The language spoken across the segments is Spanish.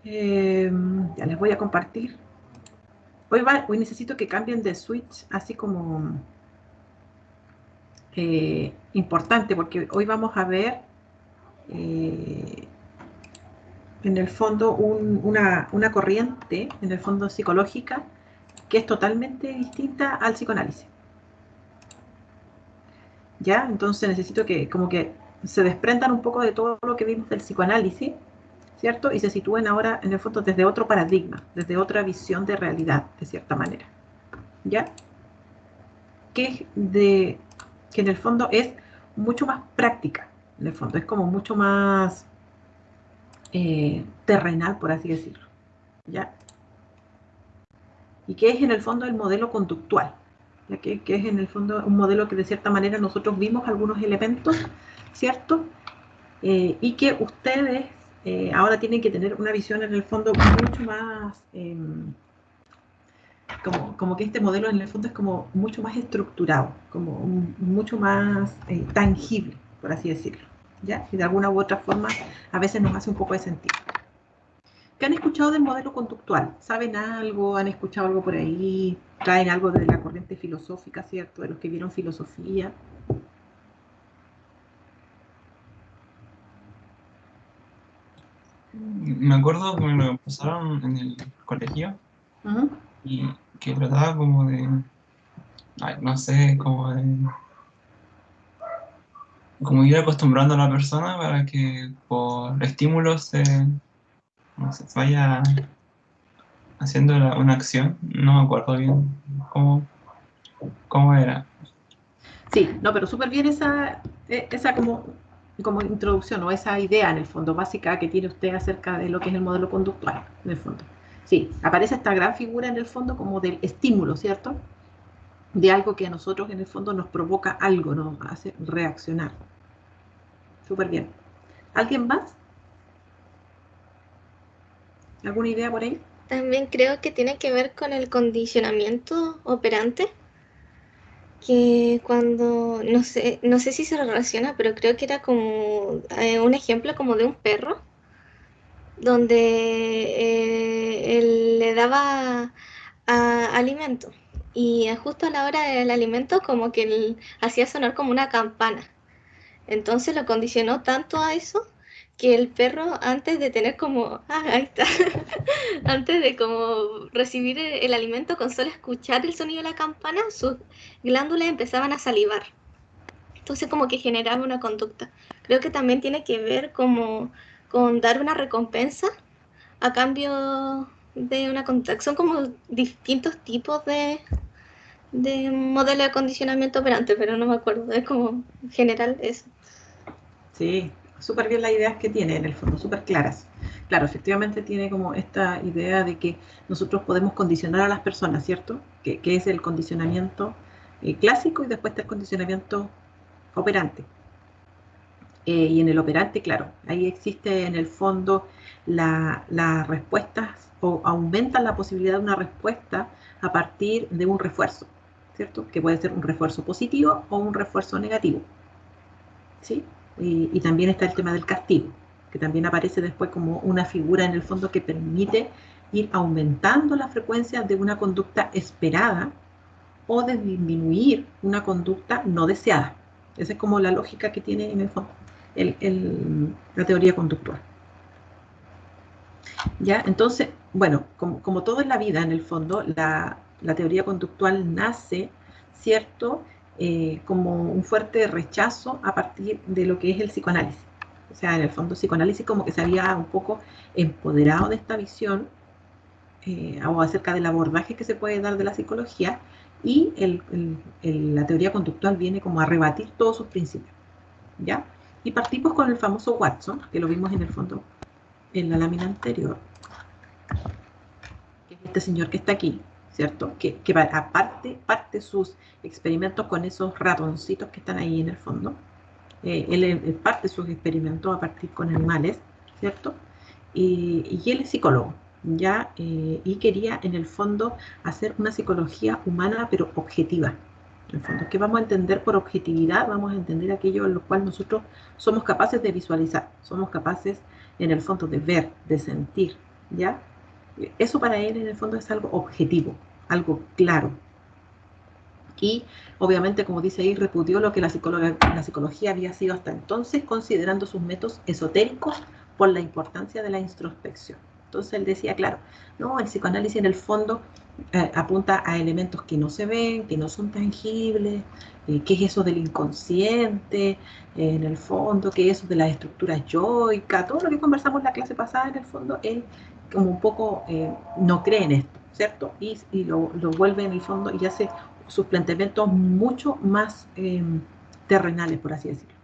Ya les voy a compartir. Hoy necesito que cambien de switch, así como importante, porque hoy vamos a ver en el fondo una corriente, en el fondo psicológica, que es totalmente distinta al psicoanálisis. ¿Ya? Entonces necesito que como que se desprendan un poco de todo lo que vimos del psicoanálisis, ¿cierto? Y se sitúen ahora en el fondo desde otro paradigma, desde otra visión de realidad, de cierta manera. ¿Ya? Que en el fondo es mucho más práctica, en el fondo, es como mucho más terrenal, por así decirlo, ¿ya? Y que es en el fondo el modelo conductual, ¿ya? Que es en el fondo un modelo que de cierta manera nosotros vimos algunos elementos, ¿cierto? Y que ustedes ahora tienen que tener una visión en el fondo mucho más, como que este modelo en el fondo es como mucho más estructurado, como mucho más tangible, por así decirlo, ¿ya? Y de alguna u otra forma a veces nos hace un poco de sentido. ¿Qué han escuchado del modelo conductual? ¿Saben algo? ¿Han escuchado algo por ahí? ¿Traen algo de la corriente filosófica, cierto? De los que vieron filosofía. Me acuerdo que me lo pasaron en el colegio Uh -huh. y que trataba como de, ay, no sé, como ir acostumbrando a la persona para que por estímulos no sé, vaya haciendo una acción. No me acuerdo bien cómo era. Sí, no, pero súper bien esa como introducción o esa idea en el fondo básica que tiene usted acerca de lo que es el modelo conductual, en el fondo. Sí, aparece esta gran figura en el fondo como del estímulo, ¿cierto? De algo que a nosotros en el fondo nos provoca algo, nos hace reaccionar. Súper bien. ¿Alguien más? ¿Alguna idea por ahí? También creo que tiene que ver con el condicionamiento operante, que cuando, no sé si se relaciona, pero creo que era como un ejemplo como de un perro, donde él le daba alimento y justo a la hora del alimento como que él hacía sonar como una campana. Entonces lo condicionó tanto a eso que el perro antes de tener como, ahí está, antes de como recibir el alimento con solo escuchar el sonido de la campana, sus glándulas empezaban a salivar. Entonces como que generaba una conducta. Creo que también tiene que ver como con dar una recompensa a cambio de una conducta. Son como distintos tipos de modelo de condicionamiento operante, pero no me acuerdo, es como general eso. Sí, súper bien las ideas que tiene en el fondo, súper claras. Claro, efectivamente tiene como esta idea de que nosotros podemos condicionar a las personas, ¿cierto? Que es el condicionamiento clásico y después está el condicionamiento operante. Y en el operante, claro, ahí existe en el fondo las respuestas o aumentan la posibilidad de una respuesta a partir de un refuerzo, ¿cierto? Que puede ser un refuerzo positivo o un refuerzo negativo, ¿sí? Y también está el tema del castigo, que también aparece después como una figura en el fondo que permite ir aumentando la frecuencia de una conducta esperada o de disminuir una conducta no deseada. Esa es como la lógica que tiene en el fondo la teoría conductual. ¿Ya? Entonces, bueno, como todo en la vida, en el fondo, la teoría conductual nace, ¿cierto? Como un fuerte rechazo a partir de lo que es el psicoanálisis. O sea, en el fondo, el psicoanálisis como que se había un poco empoderado de esta visión o acerca del abordaje que se puede dar de la psicología y la teoría conductual viene como a rebatir todos sus principios, ¿ya? Y partimos con el famoso Watson, que lo vimos en el fondo en la lámina anterior, que es este señor que está aquí, ¿cierto? Que aparte parte sus experimentos con esos ratoncitos que están ahí en el fondo. Él parte sus experimentos a partir con animales, ¿cierto? Y él es psicólogo, ¿ya? Y quería en el fondo hacer una psicología humana pero objetiva. En el fondo, ¿qué vamos a entender por objetividad? Vamos a entender aquello en lo cual nosotros somos capaces de visualizar, somos capaces en el fondo de ver, de sentir, ¿ya? Eso para él en el fondo es algo objetivo, algo claro. Y obviamente, como dice ahí, repudió lo que la psicología había sido hasta entonces, considerando sus métodos esotéricos por la importancia de la introspección. Entonces él decía, claro, no, el psicoanálisis en el fondo apunta a elementos que no se ven, que no son tangibles, qué es eso del inconsciente, en el fondo, qué es eso de las estructuras yoicas, todo lo que conversamos en la clase pasada, en el fondo, él como un poco no cree en esto, ¿cierto? Y lo vuelve en el fondo y hace sus planteamientos mucho más terrenales, por así decirlo.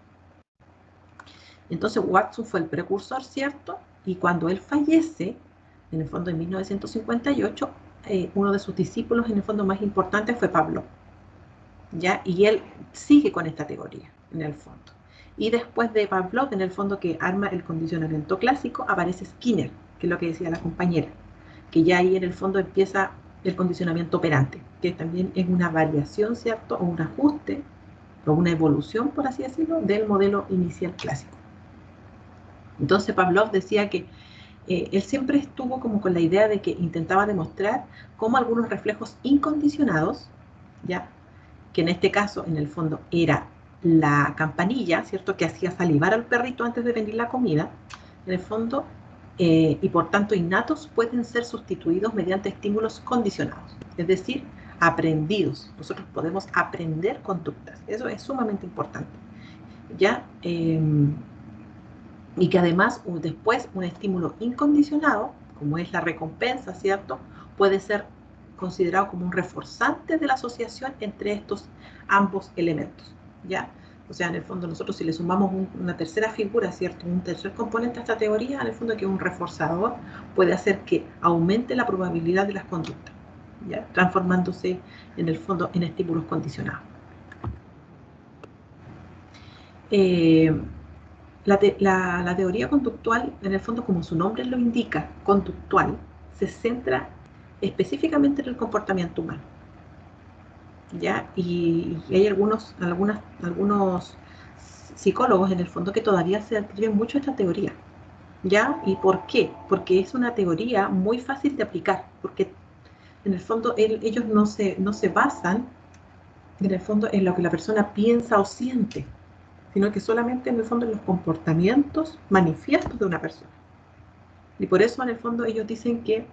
Entonces Watson fue el precursor, ¿cierto? Y cuando él fallece, en el fondo en 1958, uno de sus discípulos en el fondo más importante fue Pavlov, ¿ya? Y él sigue con esta teoría, en el fondo. Y después de Pavlov, en el fondo que arma el condicionamiento clásico, aparece Skinner, que es lo que decía la compañera, que ya ahí en el fondo empieza el condicionamiento operante, que también es una variación, ¿cierto? O un ajuste, o una evolución, por así decirlo, del modelo inicial clásico. Entonces Pavlov decía que él siempre estuvo como con la idea de que intentaba demostrar cómo algunos reflejos incondicionados, ¿ya? Que en este caso, en el fondo, era la campanilla, ¿cierto? Que hacía salivar al perrito antes de venir la comida, en el fondo, y por tanto innatos, pueden ser sustituidos mediante estímulos condicionados, es decir, aprendidos. Nosotros podemos aprender conductas, eso es sumamente importante, ¿ya? Y que además después un estímulo incondicionado, como es la recompensa, ¿cierto? Puede ser considerado como un reforzante de la asociación entre estos ambos elementos, ¿ya? O sea, en el fondo nosotros si le sumamos una tercera figura, ¿cierto? Un tercer componente a esta teoría, en el fondo que un reforzador puede hacer que aumente la probabilidad de las conductas, ¿ya? Transformándose en el fondo en estímulos condicionados. La teoría conductual, en el fondo, como su nombre lo indica, conductual, se centra específicamente en el comportamiento humano, ¿ya? Y hay algunos psicólogos, en el fondo, que todavía se atribuyen mucho a esta teoría, ¿ya? ¿Y por qué? Porque es una teoría muy fácil de aplicar, porque en el fondo ellos no se basan, en el fondo, en lo que la persona piensa o siente, sino que solamente en el fondo en los comportamientos manifiestos de una persona. Y por eso en el fondo ellos dicen que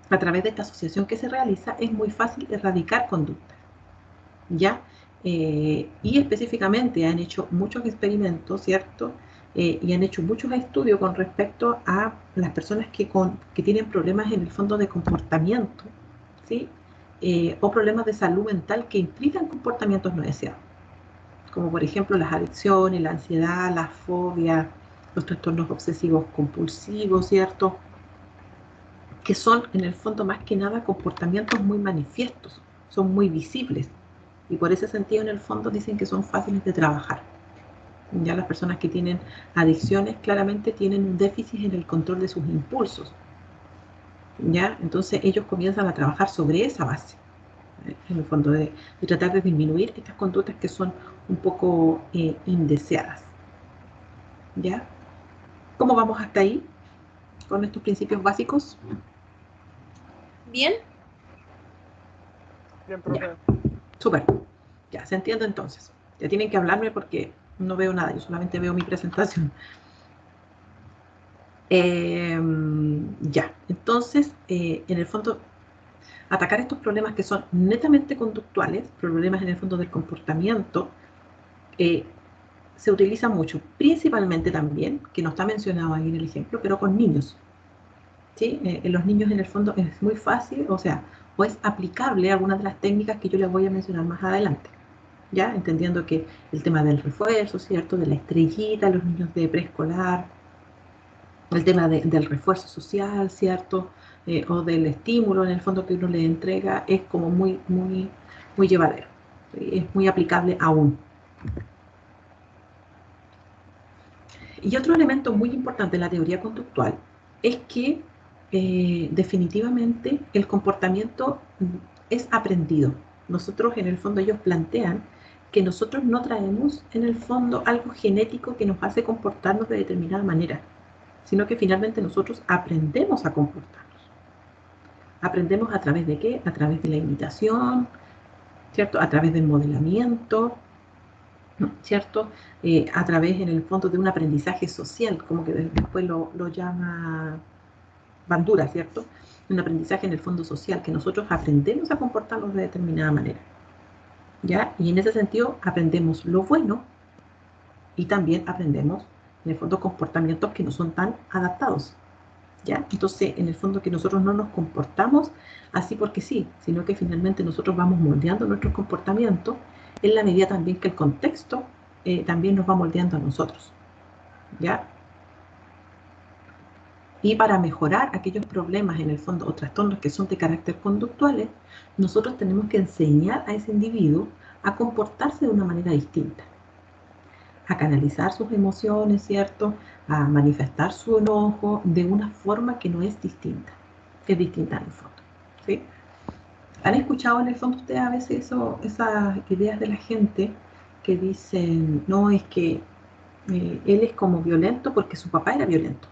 a través de esta asociación que se realiza es muy fácil erradicar conductas, ¿ya? Y específicamente han hecho muchos experimentos, ¿cierto? Y han hecho muchos estudios con respecto a las personas que tienen problemas en el fondo de comportamiento, ¿sí? O problemas de salud mental que implican comportamientos no deseados, como por ejemplo las adicciones, la ansiedad, la fobia, los trastornos obsesivos compulsivos, ¿cierto? Que son en el fondo más que nada comportamientos muy manifiestos, son muy visibles y por ese sentido en el fondo dicen que son fáciles de trabajar. Ya las personas que tienen adicciones claramente tienen un déficit en el control de sus impulsos, ¿ya? Entonces ellos comienzan a trabajar sobre esa base, en el fondo de tratar de disminuir estas conductas que son un poco indeseadas, ¿ya? ¿Cómo vamos hasta ahí con estos principios básicos? ¿Bien? Bien, profe. Ya, súper. Ya, se entiende entonces. Ya tienen que hablarme porque no veo nada, yo solamente veo mi presentación. Ya, entonces, en el fondo, atacar estos problemas que son netamente conductuales, problemas en el fondo del comportamiento, se utiliza mucho, principalmente también, que no está mencionado ahí en el ejemplo, pero con niños. ¿Sí? En los niños en el fondo es muy fácil, o sea, o es aplicable a algunas de las técnicas que yo les voy a mencionar más adelante, ¿ya? Entendiendo que el tema del refuerzo, ¿cierto? De la estrellita, los niños de preescolar, el tema del refuerzo social, ¿cierto? O del estímulo en el fondo que uno le entrega, es como muy llevadero, ¿sí? Es muy aplicable aún. Y otro elemento muy importante en la teoría conductual es que definitivamente el comportamiento es aprendido. Nosotros en el fondo ellos plantean que nosotros no traemos en el fondo algo genético que nos hace comportarnos de determinada manera, sino que finalmente nosotros aprendemos a comportarnos. ¿Aprendemos a través de qué? A través de la imitación, ¿cierto? A través del modelamiento, ¿cierto? A través, en el fondo, de un aprendizaje social, como que después lo llama Bandura, ¿cierto? Un aprendizaje en el fondo social, que nosotros aprendemos a comportarnos de determinada manera, ¿ya? Y en ese sentido aprendemos lo bueno y también aprendemos, en el fondo, comportamientos que no son tan adaptados, ¿ya? Entonces, en el fondo, que nosotros no nos comportamos así porque sí, sino que finalmente nosotros vamos moldeando nuestros comportamientos en la medida también que el contexto también nos va moldeando a nosotros, ¿ya? Y para mejorar aquellos problemas, en el fondo, o trastornos que son de carácter conductuales, nosotros tenemos que enseñar a ese individuo a comportarse de una manera distinta, a canalizar sus emociones, ¿cierto? A manifestar su enojo de una forma que no es distinta, que es distinta en el fondo, ¿sí? ¿Han escuchado en el fondo ustedes a veces esas ideas de la gente que dicen, no, es que él es como violento porque su papá era violento?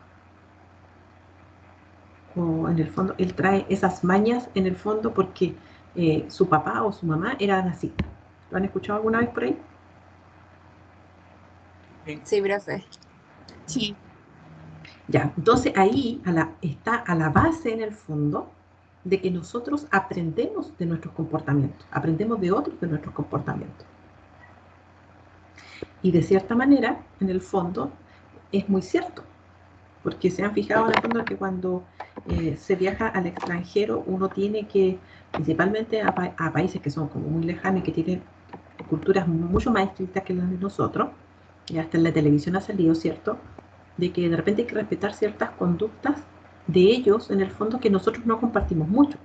O en el fondo, él trae esas mañas en el fondo porque su papá o su mamá eran así. ¿Lo han escuchado alguna vez por ahí? Sí, profe. Sí. Ya, entonces ahí está a la base en el fondo de que nosotros aprendemos de nuestros comportamientos, aprendemos de otros de nuestros comportamientos. Y de cierta manera, en el fondo, es muy cierto, porque se han fijado en el fondo que cuando se viaja al extranjero, uno tiene que, principalmente a países que son como muy lejanos y que tienen culturas mucho más estrictas que las de nosotros, y hasta en la televisión ha salido, ¿cierto?, de que de repente hay que respetar ciertas conductas de ellos, en el fondo, que nosotros no compartimos mucho,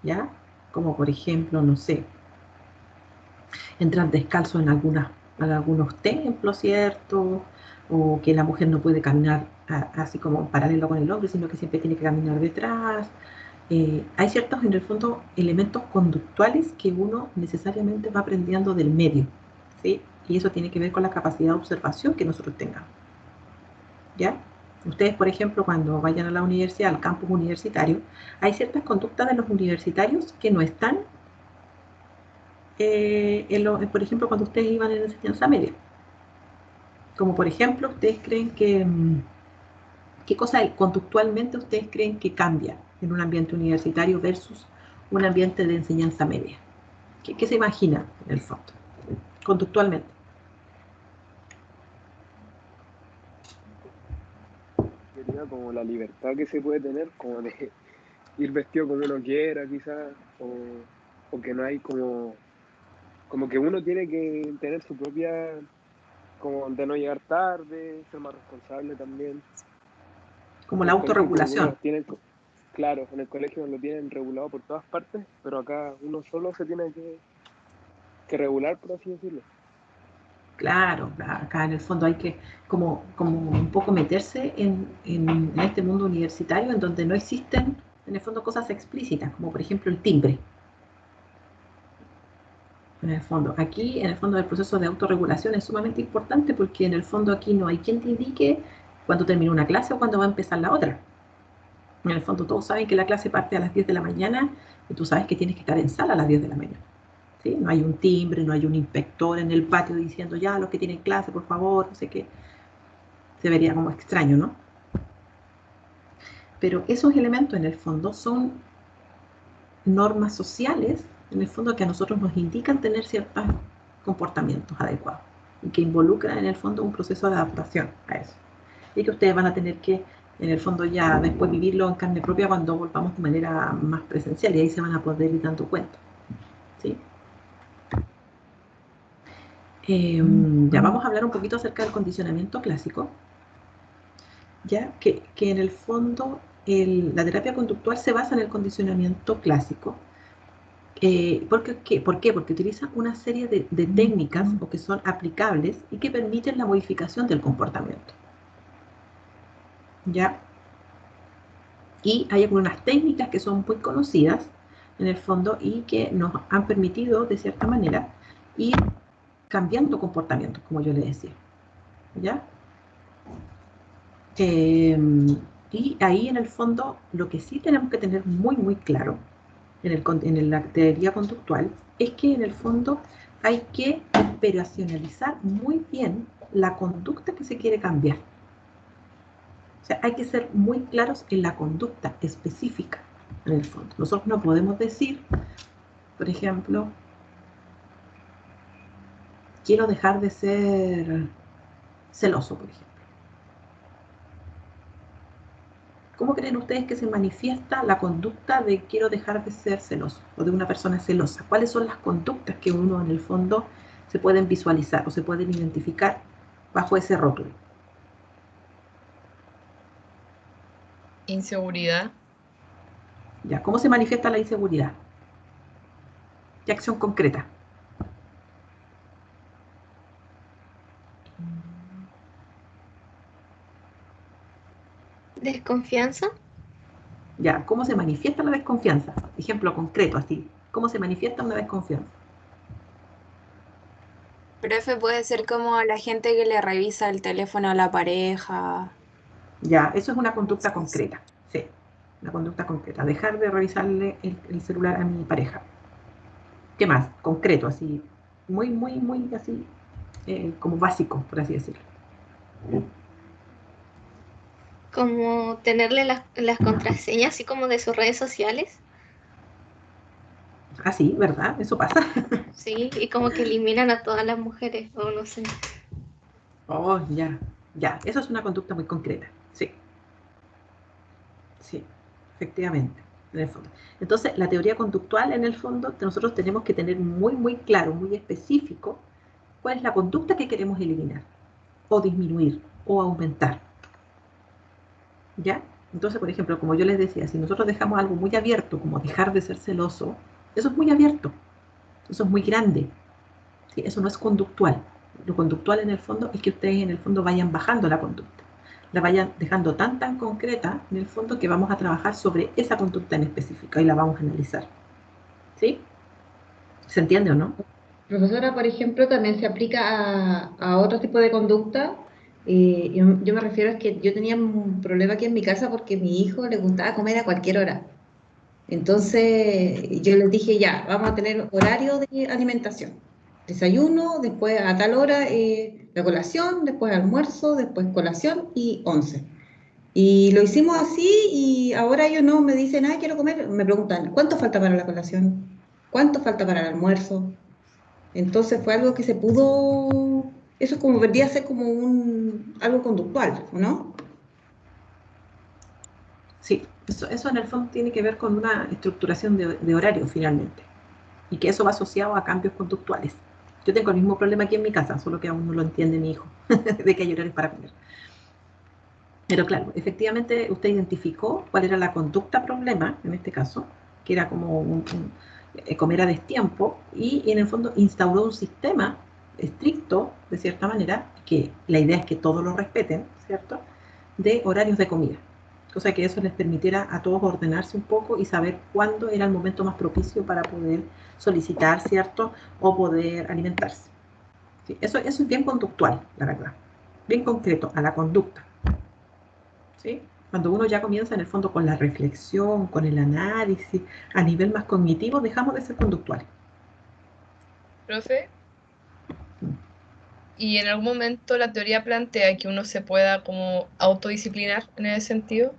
¿ya? Como por ejemplo, no sé, entrar descalzo en algunos templos, ¿cierto? O que la mujer no puede caminar así como en paralelo con el hombre, sino que siempre tiene que caminar detrás. Hay ciertos, en el fondo, elementos conductuales que uno necesariamente va aprendiendo del medio, ¿sí? Y eso tiene que ver con la capacidad de observación que nosotros tengamos, ¿ya? Ustedes, por ejemplo, cuando vayan a la universidad, al campus universitario, hay ciertas conductas de los universitarios que no están, por ejemplo, cuando ustedes iban en enseñanza media. Como por ejemplo, ustedes creen que, ¿qué cosa conductualmente ustedes creen que cambia en un ambiente universitario versus un ambiente de enseñanza media? ¿Qué se imagina en el fondo, conductualmente? Sería como la libertad que se puede tener, como de ir vestido como uno quiera, quizás, o que no hay como que uno tiene que tener su propia, como de no llegar tarde, ser más responsable también. Como En la el colegio como que uno autorregulación. los tiene, claro, en el colegio lo tienen regulado por todas partes, pero acá uno solo se tiene que regular, por así decirlo. Claro, acá en el fondo hay que como un poco meterse en este mundo universitario en donde no existen, en el fondo, cosas explícitas, como por ejemplo el timbre. En el fondo, aquí, en el fondo, el proceso de autorregulación es sumamente importante porque en el fondo aquí no hay quien te indique cuándo termina una clase o cuándo va a empezar la otra. En el fondo todos saben que la clase parte a las 10 de la mañana y tú sabes que tienes que estar en sala a las 10 de la mañana. ¿Sí? No hay un timbre, no hay un inspector en el patio diciendo ya los que tienen clase, por favor, no sé qué. Se vería como extraño, ¿no? Pero esos elementos en el fondo son normas sociales, en el fondo, que a nosotros nos indican tener ciertos comportamientos adecuados y que involucran en el fondo un proceso de adaptación a eso. Y que ustedes van a tener que, en el fondo, ya después vivirlo en carne propia cuando volvamos de manera más presencial y ahí se van a poder ir dando cuenta. ¿Sí? Ya vamos a hablar un poquito acerca del condicionamiento clásico, ya que en el fondo la terapia conductual se basa en el condicionamiento clásico. ¿Por qué? Porque utiliza una serie de técnicas o que son aplicables y que permiten la modificación del comportamiento, ¿ya? Y hay algunas técnicas que son muy conocidas en el fondo y que nos han permitido, de cierta manera, ir cambiando comportamientos, como yo le decía, ¿ya? Eh, y ahí en el fondo lo que sí tenemos que tener muy muy claro en la teoría conductual es que en el fondo hay que operacionalizar muy bien la conducta que se quiere cambiar. O sea, hay que ser muy claros en la conducta específica en el fondo. Nosotros no podemos decir, por ejemplo, quiero dejar de ser celoso, por ejemplo. ¿Cómo creen ustedes que se manifiesta la conducta de quiero dejar de ser celoso o de una persona celosa? ¿Cuáles son las conductas que uno en el fondo se pueden visualizar o se pueden identificar bajo ese rótulo? Inseguridad. Ya, ¿cómo se manifiesta la inseguridad? ¿Qué acción concreta? Desconfianza. Ya, ¿cómo se manifiesta la desconfianza? Ejemplo concreto, así. ¿Cómo se manifiesta una desconfianza? Profe, puede ser como la gente que le revisa el teléfono a la pareja. Ya, eso es una conducta Cosas así. concreta. Sí, una conducta concreta. Dejar de revisarle el celular a mi pareja. ¿Qué más? Concreto, así. Muy, muy, muy así, como básico, por así decirlo. Como tenerle las contraseñas así como de sus redes sociales. Así, ¿verdad? Eso pasa. Sí, y como que eliminan a todas las mujeres, o no sé. Oh, ya, ya. Eso es una conducta muy concreta. Sí, sí, efectivamente, en el fondo. Entonces, la teoría conductual, en el fondo, nosotros tenemos que tener muy, muy claro, muy específico, cuál es la conducta que queremos eliminar, o disminuir, o aumentar. ¿Ya? Entonces, por ejemplo, como yo les decía, si nosotros dejamos algo muy abierto, como dejar de ser celoso, eso es muy abierto, eso es muy grande, ¿sí? Eso no es conductual. Lo conductual en el fondo es que ustedes en el fondo vayan bajando la conducta, la vayan dejando tan tan concreta en el fondo que vamos a trabajar sobre esa conducta en específico y la vamos a analizar. ¿Sí? ¿Se entiende o no? Profesora, por ejemplo, también se aplica a otro tipo de conducta. Yo me refiero a que yo tenía un problema aquí en mi casa porque a mi hijo le gustaba comer a cualquier hora. Entonces yo les dije, ya, vamos a tener horario de alimentación. Desayuno, después a tal hora la colación, después almuerzo, después colación y 11. Y lo hicimos así y ahora ellos no me dicen, ah, quiero comer. Me preguntan, ¿cuánto falta para la colación? ¿Cuánto falta para el almuerzo? Entonces fue algo que se pudo, eso como vendría a ser como algo conductual, ¿no? Sí, eso en el fondo tiene que ver con una estructuración de horario finalmente. Y que eso va asociado a cambios conductuales. Yo tengo el mismo problema aquí en mi casa, solo que aún no lo entiende mi hijo, de que hay horarios para comer. Pero claro, efectivamente usted identificó cuál era la conducta problema, en este caso, que era como comer a destiempo, y en el fondo instauró un sistema estricto, de cierta manera, que la idea es que todos lo respeten, ¿cierto?, de horarios de comida. Cosa que eso les permitiera a todos ordenarse un poco y saber cuándo era el momento más propicio para poder solicitar, ¿cierto?, o poder alimentarse. Sí, eso es bien conductual, la verdad, bien concreto, a la conducta. ¿Sí? Cuando uno ya comienza en el fondo con la reflexión, con el análisis, a nivel más cognitivo, dejamos de ser conductuales. Profe, y en algún momento la teoría plantea que uno se pueda como autodisciplinar en ese sentido.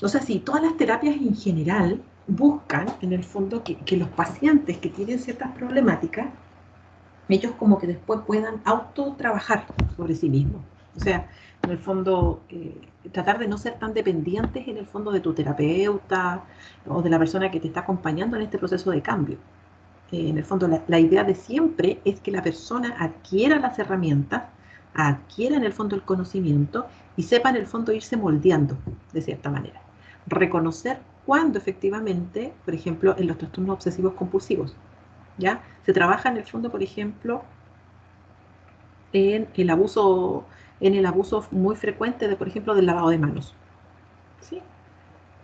O sea, sí, todas las terapias en general buscan en el fondo que los pacientes que tienen ciertas problemáticas, ellos como que después puedan autotrabajar sobre sí mismos. O sea, en el fondo, tratar de no ser tan dependientes en el fondo de tu terapeuta o de la persona que te está acompañando en este proceso de cambio. En el fondo, la idea de siempre es que la persona adquiera las herramientas, adquiera en el fondo el conocimiento y sepa en el fondo irse moldeando de cierta manera. Reconocer cuándo efectivamente, por ejemplo, en los trastornos obsesivos compulsivos, ¿ya? Se trabaja en el fondo, por ejemplo, en el abuso muy frecuente de, por ejemplo, del lavado de manos. ¿Sí?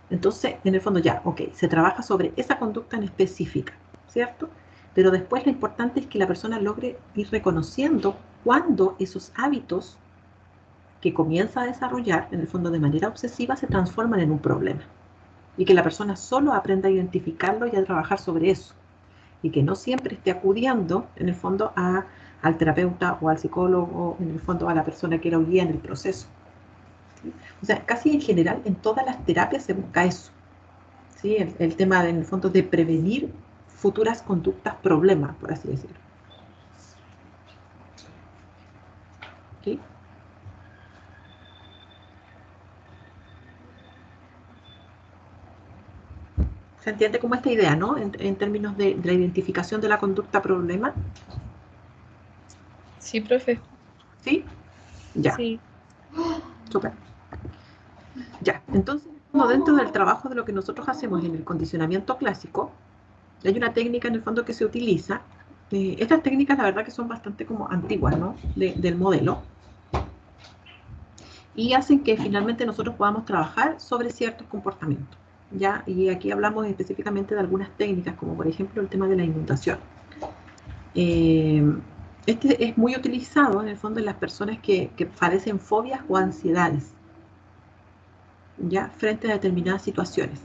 Entonces, en el fondo ya, ok, se trabaja sobre esa conducta en específica, ¿cierto? Pero después lo importante es que la persona logre ir reconociendo cuándo esos hábitos que comienza a desarrollar, en el fondo de manera obsesiva, se transforman en un problema. Y que la persona solo aprenda a identificarlo y a trabajar sobre eso. Y que no siempre esté acudiendo, en el fondo, al terapeuta o al psicólogo, o en el fondo a la persona que lo guía en el proceso. ¿Sí? O sea, casi en general, en todas las terapias se busca eso. ¿Sí? El tema, en el fondo, de prevenir futuras conductas problemas, por así decirlo. ¿Sí? ¿Se entiende como esta idea, no? En términos de la identificación de la conducta problema. Sí, profe. ¿Sí? Ya. Sí. Súper. Ya. Entonces, dentro del trabajo de lo que nosotros hacemos en el condicionamiento clásico, hay una técnica en el fondo que se utiliza. Estas técnicas, la verdad, que son bastante como antiguas, ¿no? Del modelo. Y hacen que finalmente nosotros podamos trabajar sobre ciertos comportamientos. ¿Ya? Y aquí hablamos específicamente de algunas técnicas, como por ejemplo el tema de la inundación. Este es muy utilizado en el fondo en las personas que padecen fobias o ansiedades, ¿ya? Frente a determinadas situaciones.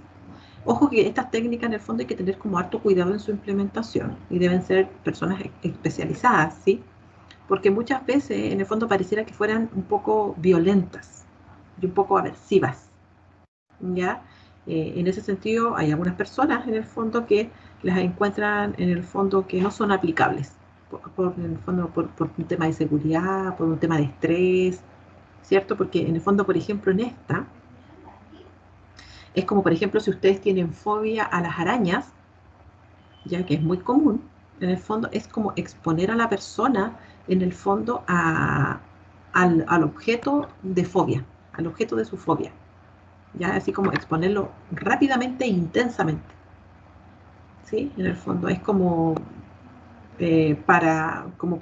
Ojo que estas técnicas en el fondo hay que tener como harto cuidado en su implementación y deben ser personas especializadas, ¿sí? Porque muchas veces en el fondo pareciera que fueran un poco violentas y un poco aversivas, ¿ya? En ese sentido hay algunas personas en el fondo que las encuentran en el fondo que no son aplicables en el fondo, por un tema de seguridad, por un tema de estrés, ¿cierto? Porque en el fondo, por ejemplo, en esta, es como, por ejemplo, si ustedes tienen fobia a las arañas, ya que es muy común, en el fondo es como exponer a la persona, en el fondo, al objeto de fobia, al objeto de su fobia, ya así como exponerlo rápidamente e intensamente, ¿sí? En el fondo es como para como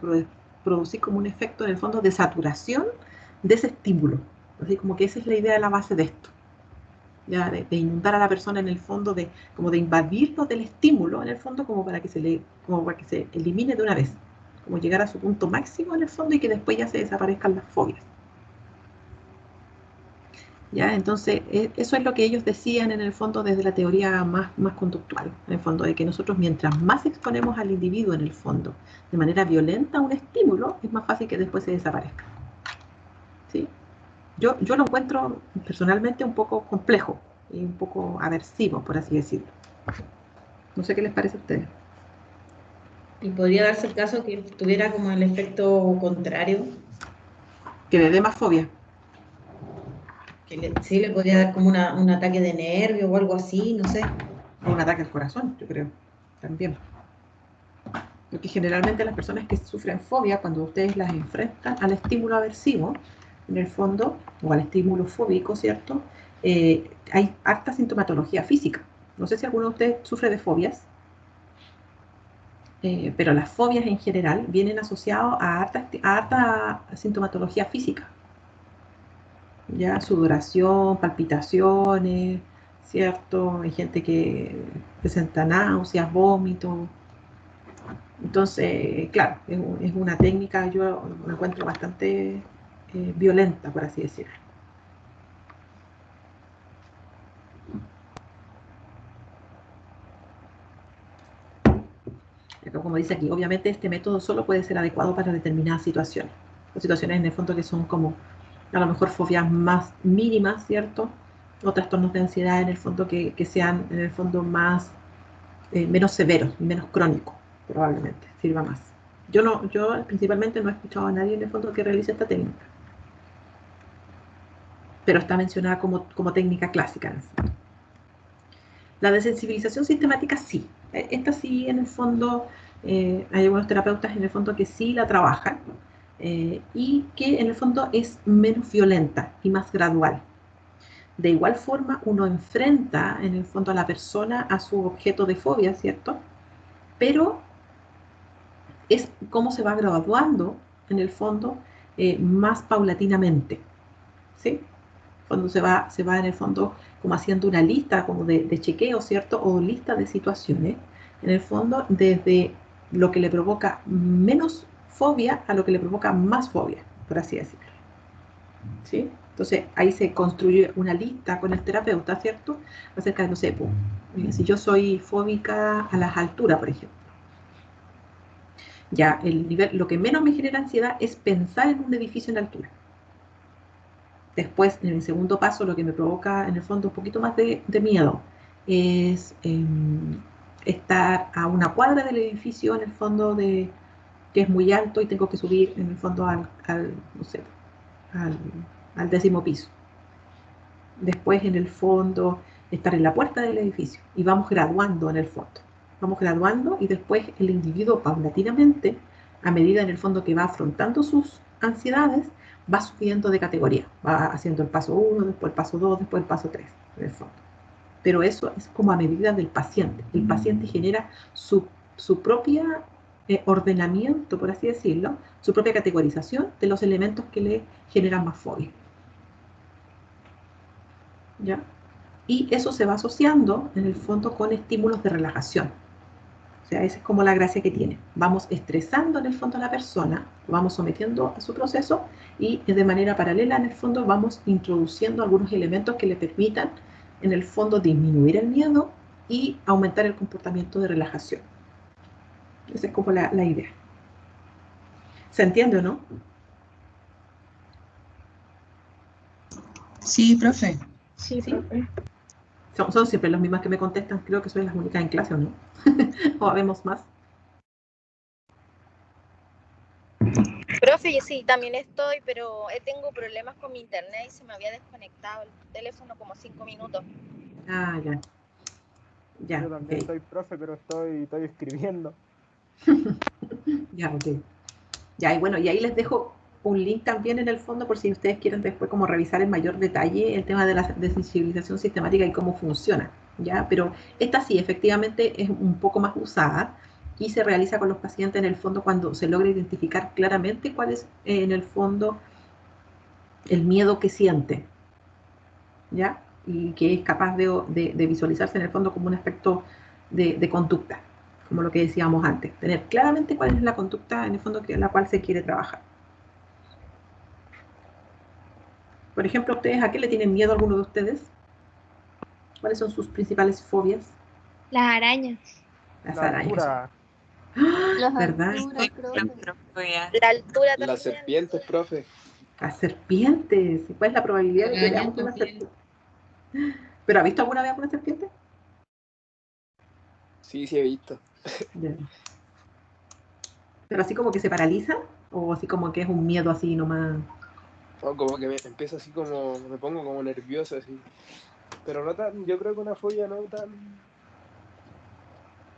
producir como un efecto en el fondo de saturación de ese estímulo. Así como que esa es la idea de la base de esto. Ya, de inundar a la persona en el fondo, como de invadirlo del estímulo en el fondo, como para que se elimine de una vez, como llegar a su punto máximo en el fondo y que después ya se desaparezcan las fobias. ¿Ya? Entonces, eso es lo que ellos decían en el fondo desde la teoría más conductual, en el fondo, de que nosotros mientras más exponemos al individuo en el fondo de manera violenta a un estímulo, es más fácil que después se desaparezca. ¿Sí? Yo lo encuentro personalmente un poco complejo y un poco aversivo, por así decirlo. No sé qué les parece a ustedes. Y podría darse el caso que tuviera como el efecto contrario, Que le dé más fobia. que sí le podría dar como un ataque de nervio o algo así, no sé. O un ataque al corazón, yo creo, también. Porque generalmente las personas que sufren fobia, cuando ustedes las enfrentan al estímulo aversivo, en el fondo, o al estímulo fóbico, ¿cierto? Hay harta sintomatología física. No sé si alguno de ustedes sufre de fobias, pero las fobias en general vienen asociadas a harta sintomatología física. Ya, sudoración, palpitaciones, ¿cierto? Hay gente que presenta náuseas, vómitos. Entonces, claro, es una técnica, yo la encuentro bastante violenta, por así decirlo. Pero como dice aquí, obviamente este método solo puede ser adecuado para determinadas situaciones. O situaciones en el fondo que son como, a lo mejor, fobias más mínimas, ¿cierto? O trastornos de ansiedad en el fondo que sean, en el fondo, menos severos y menos crónicos, probablemente, sirva más. Yo principalmente no he escuchado a nadie en el fondo que realice esta técnica, pero está mencionada como técnica clásica en el fondo. La desensibilización sistemática sí, esta sí en el fondo, hay algunos terapeutas en el fondo que sí la trabajan, y que en el fondo es menos violenta y más gradual. De igual forma, uno enfrenta en el fondo a la persona a su objeto de fobia, ¿cierto? Pero es cómo se va graduando en el fondo, más paulatinamente, ¿sí? Cuando se va en el fondo como haciendo una lista como de chequeo, ¿cierto? O lista de situaciones, en el fondo desde lo que le provoca menos fobia a lo que le provoca más fobia, por así decirlo. ¿sí? Entonces ahí se construye una lista con el terapeuta, ¿cierto? Acerca de, no sé, pues, si yo soy fóbica a las alturas, por ejemplo. Ya, lo que menos me genera ansiedad es pensar en un edificio en altura. Después, en el segundo paso, lo que me provoca, en el fondo, un poquito más de miedo es estar a una cuadra del edificio, en el fondo, que es muy alto y tengo que subir, en el fondo, no sé, al 10º piso. Después, en el fondo, estar en la puerta del edificio. Y vamos graduando en el fondo. Vamos graduando y después el individuo paulatinamente, a medida en el fondo que va afrontando sus ansiedades, va subiendo de categoría. Va haciendo el paso 1, después el paso 2, después el paso 3, en el fondo. Pero eso es como a medida del paciente. El paciente genera su propia ordenamiento, por así decirlo, su propia categorización de los elementos que le generan más fobia. ¿Ya? Y eso se va asociando, en el fondo, con estímulos de relajación. O sea, esa es como la gracia que tiene. Vamos estresando, en el fondo, a la persona, lo vamos sometiendo a su proceso y de manera paralela, en el fondo, vamos introduciendo algunos elementos que le permitan, en el fondo, disminuir el miedo y aumentar el comportamiento de relajación. Esa es como la idea. ¿Se entiende o no? Sí, profe. Sí, ¿Sí? profe. Son siempre las mismas que me contestan. Creo que soy las únicas en clase, ¿o no? ¿O habemos más? Profe, yo sí, también estoy, pero tengo problemas con mi internet y se me había desconectado el teléfono como 5 minutos. Ah, ya. Ya, Yo también ok. soy profe, pero estoy escribiendo. Ya, ok. Ya, y bueno, y ahí les dejo un link también en el fondo por si ustedes quieren después como revisar en mayor detalle el tema de la desensibilización sistemática y cómo funciona, ¿ya? Pero esta sí, efectivamente es un poco más usada y se realiza con los pacientes en el fondo cuando se logra identificar claramente cuál es en el fondo el miedo que siente, ¿ya? Y que es capaz de visualizarse en el fondo como un aspecto de conducta, como lo que decíamos antes, tener claramente cuál es la conducta en el fondo en la cual se quiere trabajar. Por ejemplo, ¿ustedes a qué le tienen miedo alguno de ustedes? ¿Cuáles son sus principales fobias? Las arañas. Las La arañas. altura, ¡Ah! Las ¿Verdad? alturas, profe. La altura las también. serpientes, profe. Las serpientes. ¿Cuál es la probabilidad de que Arañas veamos una también. serpiente? ¿Pero ha visto alguna vez una serpiente? Sí, he visto. Ya. ¿Pero así como que se paraliza? ¿O así como que es un miedo así nomás? O como que me empiezo así como, me pongo como nervioso así. Pero no tan, yo creo que una fobia no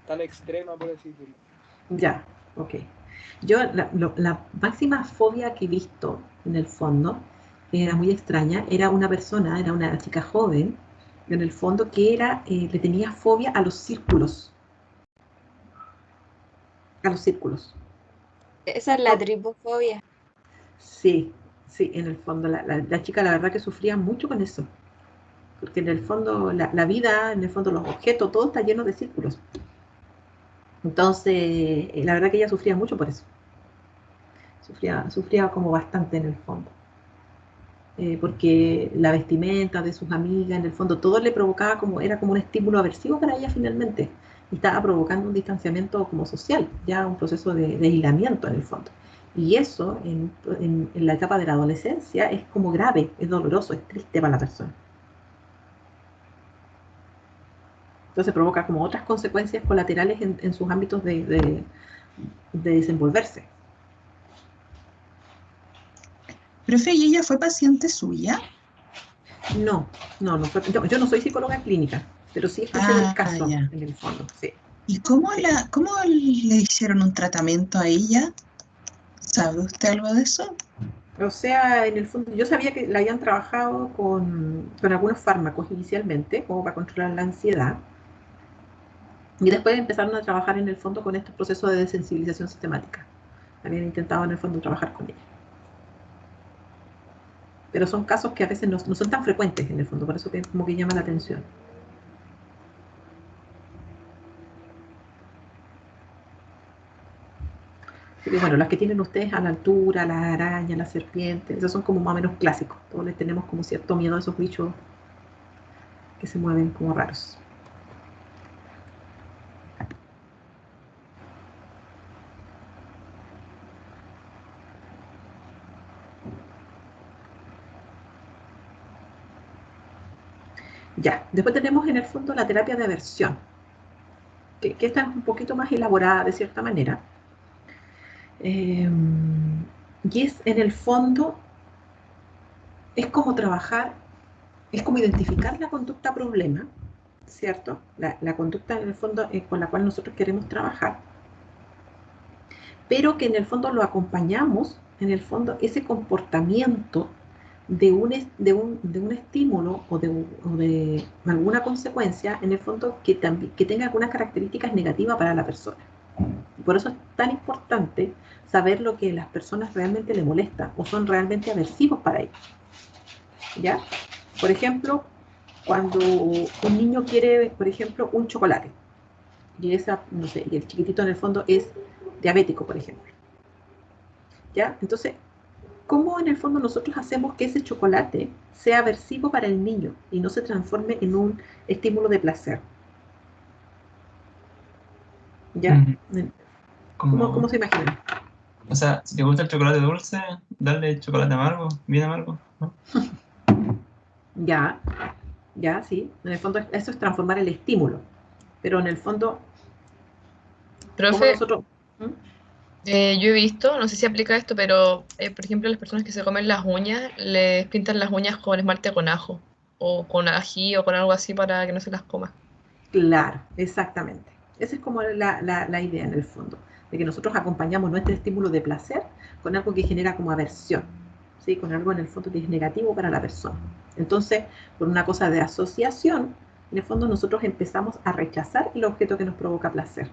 tan extrema, por así decirlo. Ya, ok. Yo la máxima fobia que he visto en el fondo, que era muy extraña, era una persona, era una chica joven, en el fondo que le tenía fobia a los círculos. A los círculos. Esa es la tripofobia. Sí, sí, en el fondo la chica la verdad que sufría mucho con eso, porque en el fondo la vida, en el fondo los objetos, todo está lleno de círculos. Entonces, la verdad que ella sufría mucho por eso. Sufría como bastante en el fondo. Porque la vestimenta de sus amigas, en el fondo, todo le provocaba era como un estímulo aversivo para ella finalmente. Y estaba provocando un distanciamiento como social, ya un proceso de aislamiento en el fondo. Y eso en la etapa de la adolescencia es como grave, es doloroso, es triste para la persona. Entonces provoca como otras consecuencias colaterales en sus ámbitos de desenvolverse. Profe, ¿y ella fue paciente suya? No, fue, yo no soy psicóloga clínica, pero sí escuché del caso Ya. en el fondo, sí. ¿Y cómo Sí. cómo le hicieron un tratamiento a ella? ¿Sabe usted algo de eso? O sea, en el fondo, yo sabía que la habían trabajado con algunos fármacos inicialmente, como para controlar la ansiedad, y después empezaron a trabajar en el fondo con estos procesos de desensibilización sistemática. Habían intentado en el fondo trabajar con ella. Pero son casos que a veces no son tan frecuentes en el fondo, por eso que como que llama la atención. Así que bueno, las que tienen ustedes a la altura, las arañas, las serpientes, esos son como más o menos clásicos. Todos les tenemos como cierto miedo a esos bichos que se mueven como raros. Ya, después tenemos en el fondo la terapia de aversión, que esta es un poquito más elaborada de cierta manera. Y es en el fondo, es como trabajar, es como identificar la conducta problema, ¿cierto? La conducta en el fondo con la cual nosotros queremos trabajar, pero que en el fondo lo acompañamos, en el fondo ese comportamiento de un estímulo o de alguna consecuencia, en el fondo que tenga algunas características negativas para la persona. Por eso es tan importante saber lo que a las personas realmente les molesta o son realmente aversivos para ellos. ¿Ya? Por ejemplo, cuando un niño quiere, por ejemplo, un chocolate, y no sé, y el chiquitito en el fondo es diabético, por ejemplo. ¿Ya? Entonces, ¿cómo en el fondo nosotros hacemos que ese chocolate sea aversivo para el niño y no se transforme en un estímulo de placer? ¿Ya? ¿Cómo se imaginan? O sea, si te gusta el chocolate dulce, darle chocolate amargo, bien amargo, ¿no? Ya, sí. En el fondo eso es transformar el estímulo. Pero en el fondo, ¿cómo Profe, nosotros? yo he visto, no sé si aplica esto, pero por ejemplo, las personas que se comen las uñas, les pintan las uñas con esmalte con ajo, o con ají, o con algo así para que no se las coma. Claro, exactamente. Esa es como la idea en el fondo, de que nosotros acompañamos nuestro estímulo de placer con algo que genera como aversión, ¿sí? Con algo en el fondo que es negativo para la persona. Entonces, por una cosa de asociación, en el fondo nosotros empezamos a rechazar el objeto que nos provoca placer.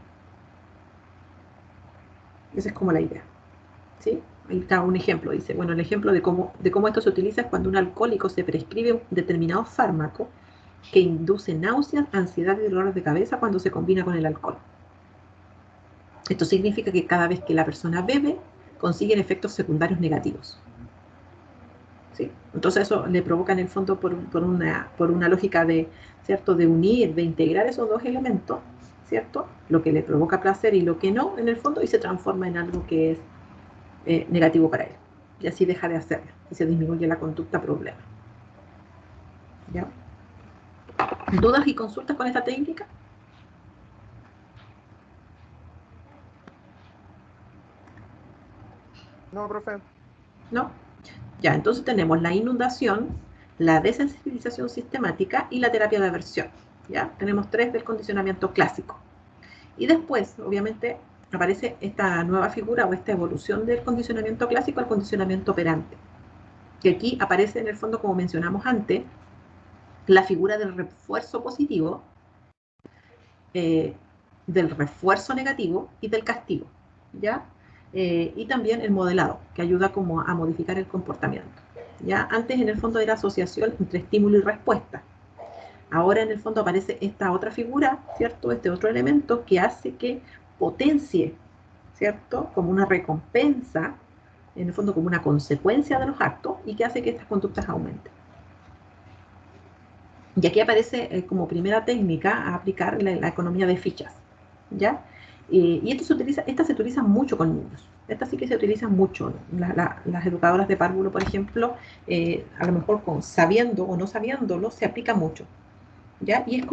Esa es como la idea, ¿sí? Ahí está un ejemplo, dice, bueno, el ejemplo de cómo esto se utiliza es cuando un alcohólico se prescribe un determinado fármaco que induce náuseas, ansiedad y dolores de cabeza cuando se combina con el alcohol. Esto significa que cada vez que la persona bebe, consiguen efectos secundarios negativos. ¿Sí? Entonces eso le provoca en el fondo por una lógica de, ¿cierto? De unir, de integrar esos dos elementos, ¿cierto? Lo que le provoca placer y lo que no, en el fondo, y se transforma en algo que es negativo para él. Y así deja de hacerlo y se disminuye la conducta problema. ¿Ya? ¿Dudas y consultas con esta técnica? No, profe. ¿No? Ya, entonces tenemos la inundación, la desensibilización sistemática y la terapia de aversión. ¿Ya? Tenemos 3 del condicionamiento clásico. Y después, obviamente, aparece esta nueva figura o esta evolución del condicionamiento clásico al condicionamiento operante. Que aquí aparece en el fondo, como mencionamos antes, la figura del refuerzo positivo, del refuerzo negativo y del castigo. ¿Ya? Y también el modelado, que ayuda como a modificar el comportamiento. ¿Ya? Antes en el fondo era asociación entre estímulo y respuesta. Ahora en el fondo aparece esta otra figura, ¿cierto? Este otro elemento que hace que potencie, ¿cierto? Como una recompensa, en el fondo como una consecuencia de los actos y que hace que estas conductas aumenten. Y aquí aparece como primera técnica a aplicar la economía de fichas, ¿ya? Y esta se utiliza mucho con niños. Esta sí que se utiliza mucho. Las educadoras de párvulo, por ejemplo, a lo mejor sabiendo o no sabiéndolo, se aplica mucho. ¿Ya? Y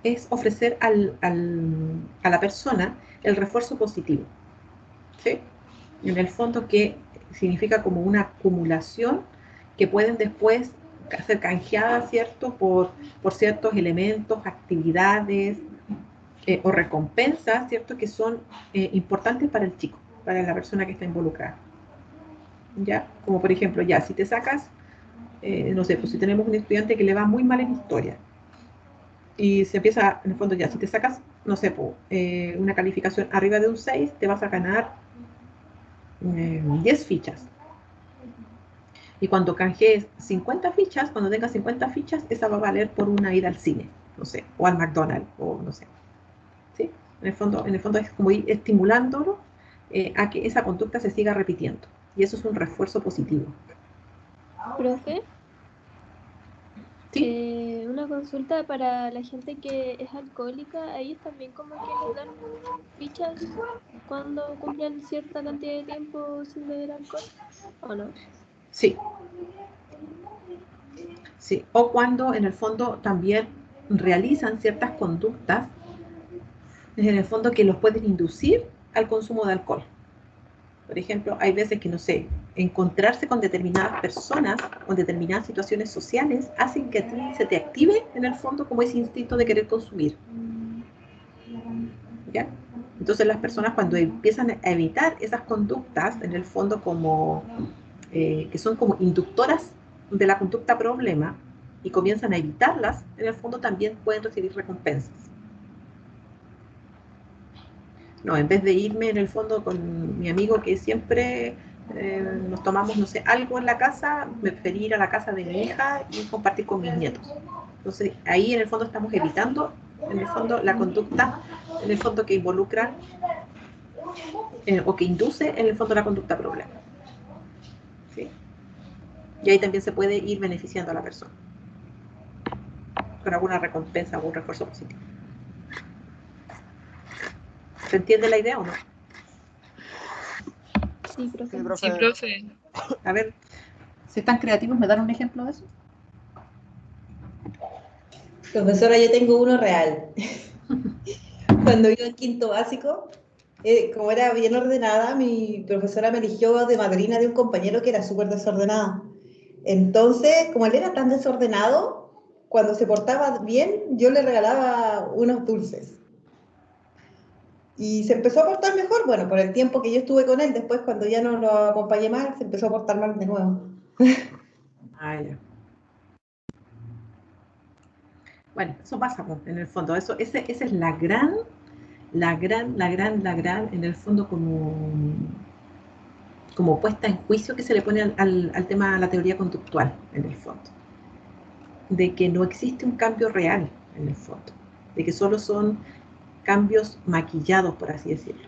es ofrecer a la persona el refuerzo positivo. ¿Sí? En el fondo que significa como una acumulación que pueden después ser canjeadas, ¿cierto? Por ciertos elementos, actividades o recompensas, ¿cierto? Que son importantes para el chico, para la persona que está involucrada. ¿Ya? Como por ejemplo, ya, si te sacas, no sé, pues si tenemos un estudiante que le va muy mal en historia, y se empieza, en el fondo ya, si te sacas, no sé, una calificación arriba de un 6, te vas a ganar 10 fichas. Y cuando canjees 50 fichas, cuando tengas 50 fichas, esa va a valer por una ida al cine, no sé, o al McDonald's, o no sé. ¿Sí? En el fondo es como ir estimulándolo a que esa conducta se siga repitiendo. Y eso es un refuerzo positivo. Profe, ¿Sí? una consulta para la gente que es alcohólica, a ellos también como que les dan fichas cuando cumplen cierta cantidad de tiempo sin beber alcohol, ¿o no? Sí. Sí. O cuando en el fondo también realizan ciertas conductas, en el fondo que los pueden inducir al consumo de alcohol. Por ejemplo, hay veces que, no sé, encontrarse con determinadas personas, con determinadas situaciones sociales, hacen que a ti se te active en el fondo como ese instinto de querer consumir. ¿Ya? Entonces las personas cuando empiezan a evitar esas conductas, en el fondo como que son como inductoras de la conducta problema y comienzan a evitarlas, en el fondo también pueden recibir recompensas. No, en vez de irme en el fondo con mi amigo que siempre nos tomamos, no sé, algo en la casa, me preferí ir a la casa de mi hija y compartir con mis nietos. Entonces, ahí en el fondo estamos evitando, en el fondo, la conducta, en el fondo que involucra o que induce, en el fondo, la conducta problema. ¿Sí? Y ahí también se puede ir beneficiando a la persona con alguna recompensa, algún refuerzo positivo. ¿Se entiende la idea o no? Sí, profe. Sí, profe. Sí, profe. A ver, si están creativos, ¿me dan un ejemplo de eso? Profesora, yo tengo uno real. Cuando iba en quinto básico, como era bien ordenada, mi profesora me eligió de madrina de un compañero que era súper desordenado. Entonces, como él era tan desordenado, cuando se portaba bien, yo le regalaba unos dulces. Y se empezó a portar mejor, bueno, por el tiempo que yo estuve con él, después cuando ya no lo acompañé más, se empezó a portar mal de nuevo. Ah, ya. Bueno, eso pasa en el fondo. Esa es la gran, en el fondo como puesta en juicio que se le pone al tema, a la teoría conductual, en el fondo. De que no existe un cambio real, en el fondo. De que solo son cambios maquillados, por así decirlo.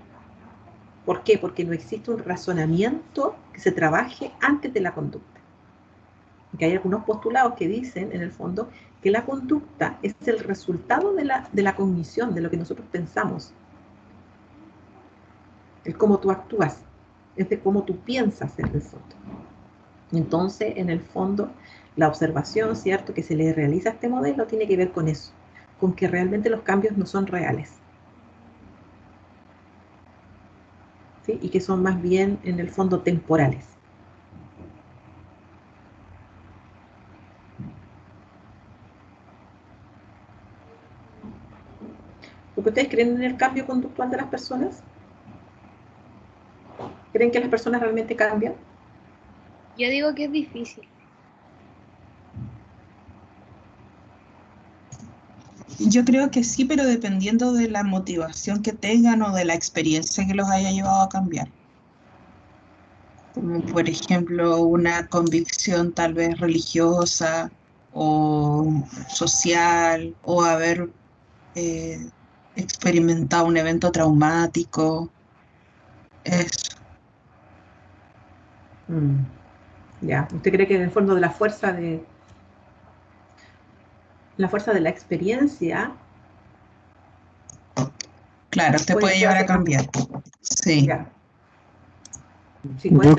¿Por qué? Porque no existe un razonamiento que se trabaje antes de la conducta. Que hay algunos postulados que dicen, en el fondo, que la conducta es el resultado de la cognición, de lo que nosotros pensamos. Es cómo tú actúas, es de cómo tú piensas, en el fondo. Entonces, en el fondo, la observación, ¿cierto?, que se le realiza a este modelo tiene que ver con eso, con que realmente los cambios no son reales. ¿Sí? Y que son más bien, en el fondo, temporales. ¿Porque ustedes creen en el cambio conductual de las personas? ¿Creen que las personas realmente cambian? Yo digo que es difícil. Yo creo que sí, pero dependiendo de la motivación que tengan o de la experiencia que los haya llevado a cambiar. Como por ejemplo una convicción tal vez religiosa o social o haber experimentado un evento traumático. Eso. Ya, ¿usted cree que en el fondo de la fuerza de la experiencia Claro, te puede llevar a cambiar. Sí. Ya. Yo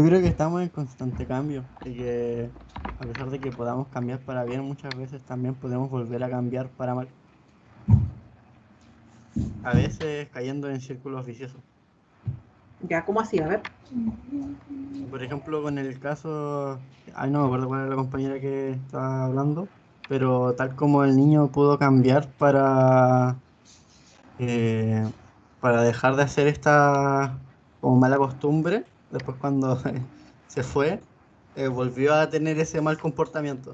creo que estamos en constante cambio y que a pesar de que podamos cambiar para bien, muchas veces también podemos volver a cambiar para mal. A veces cayendo en círculos viciosos. Ya, ¿cómo así? A ver. Por ejemplo, con el caso, no me acuerdo cuál era la compañera que estaba hablando, pero tal como el niño pudo cambiar para dejar de hacer esta como mala costumbre, después cuando se fue, volvió a tener ese mal comportamiento.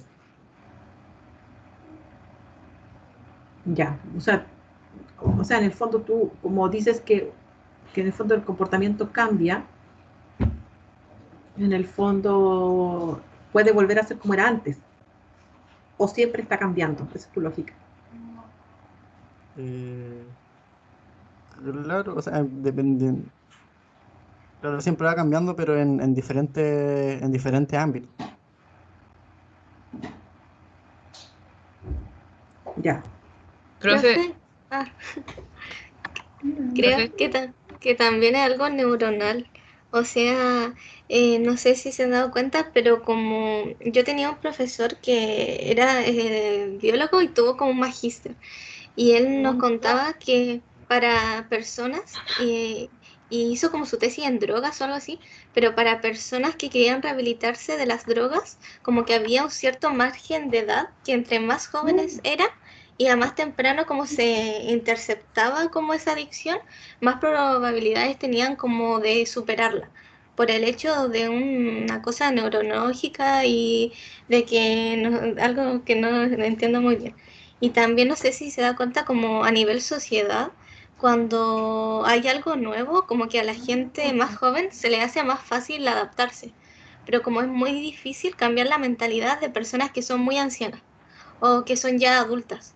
Ya, o sea, en el fondo tú, como dices que en el fondo el comportamiento cambia, en el fondo puede volver a ser como era antes. ¿O siempre está cambiando? Esa es tu lógica. Claro, o sea, depende. Claro, siempre va cambiando, pero en diferentes ámbitos. Ya. Profe, Ah, creo profe, que también es algo neuronal. O sea, no sé si se han dado cuenta, pero como yo tenía un profesor que era biólogo y tuvo como un magíster. Y él nos contaba que para personas, y hizo como su tesis en drogas o algo así, pero para personas que querían rehabilitarse de las drogas, como que había un cierto margen de edad, que entre más jóvenes eran y a más temprano como se interceptaba como esa adicción, más probabilidades tenían como de superarla por el hecho de una cosa neurológica y de que algo que no entiendo muy bien. Y también no sé si se da cuenta como a nivel sociedad, cuando hay algo nuevo, como que a la gente más joven se le hace más fácil adaptarse. Pero como es muy difícil cambiar la mentalidad de personas que son muy ancianas o que son ya adultas.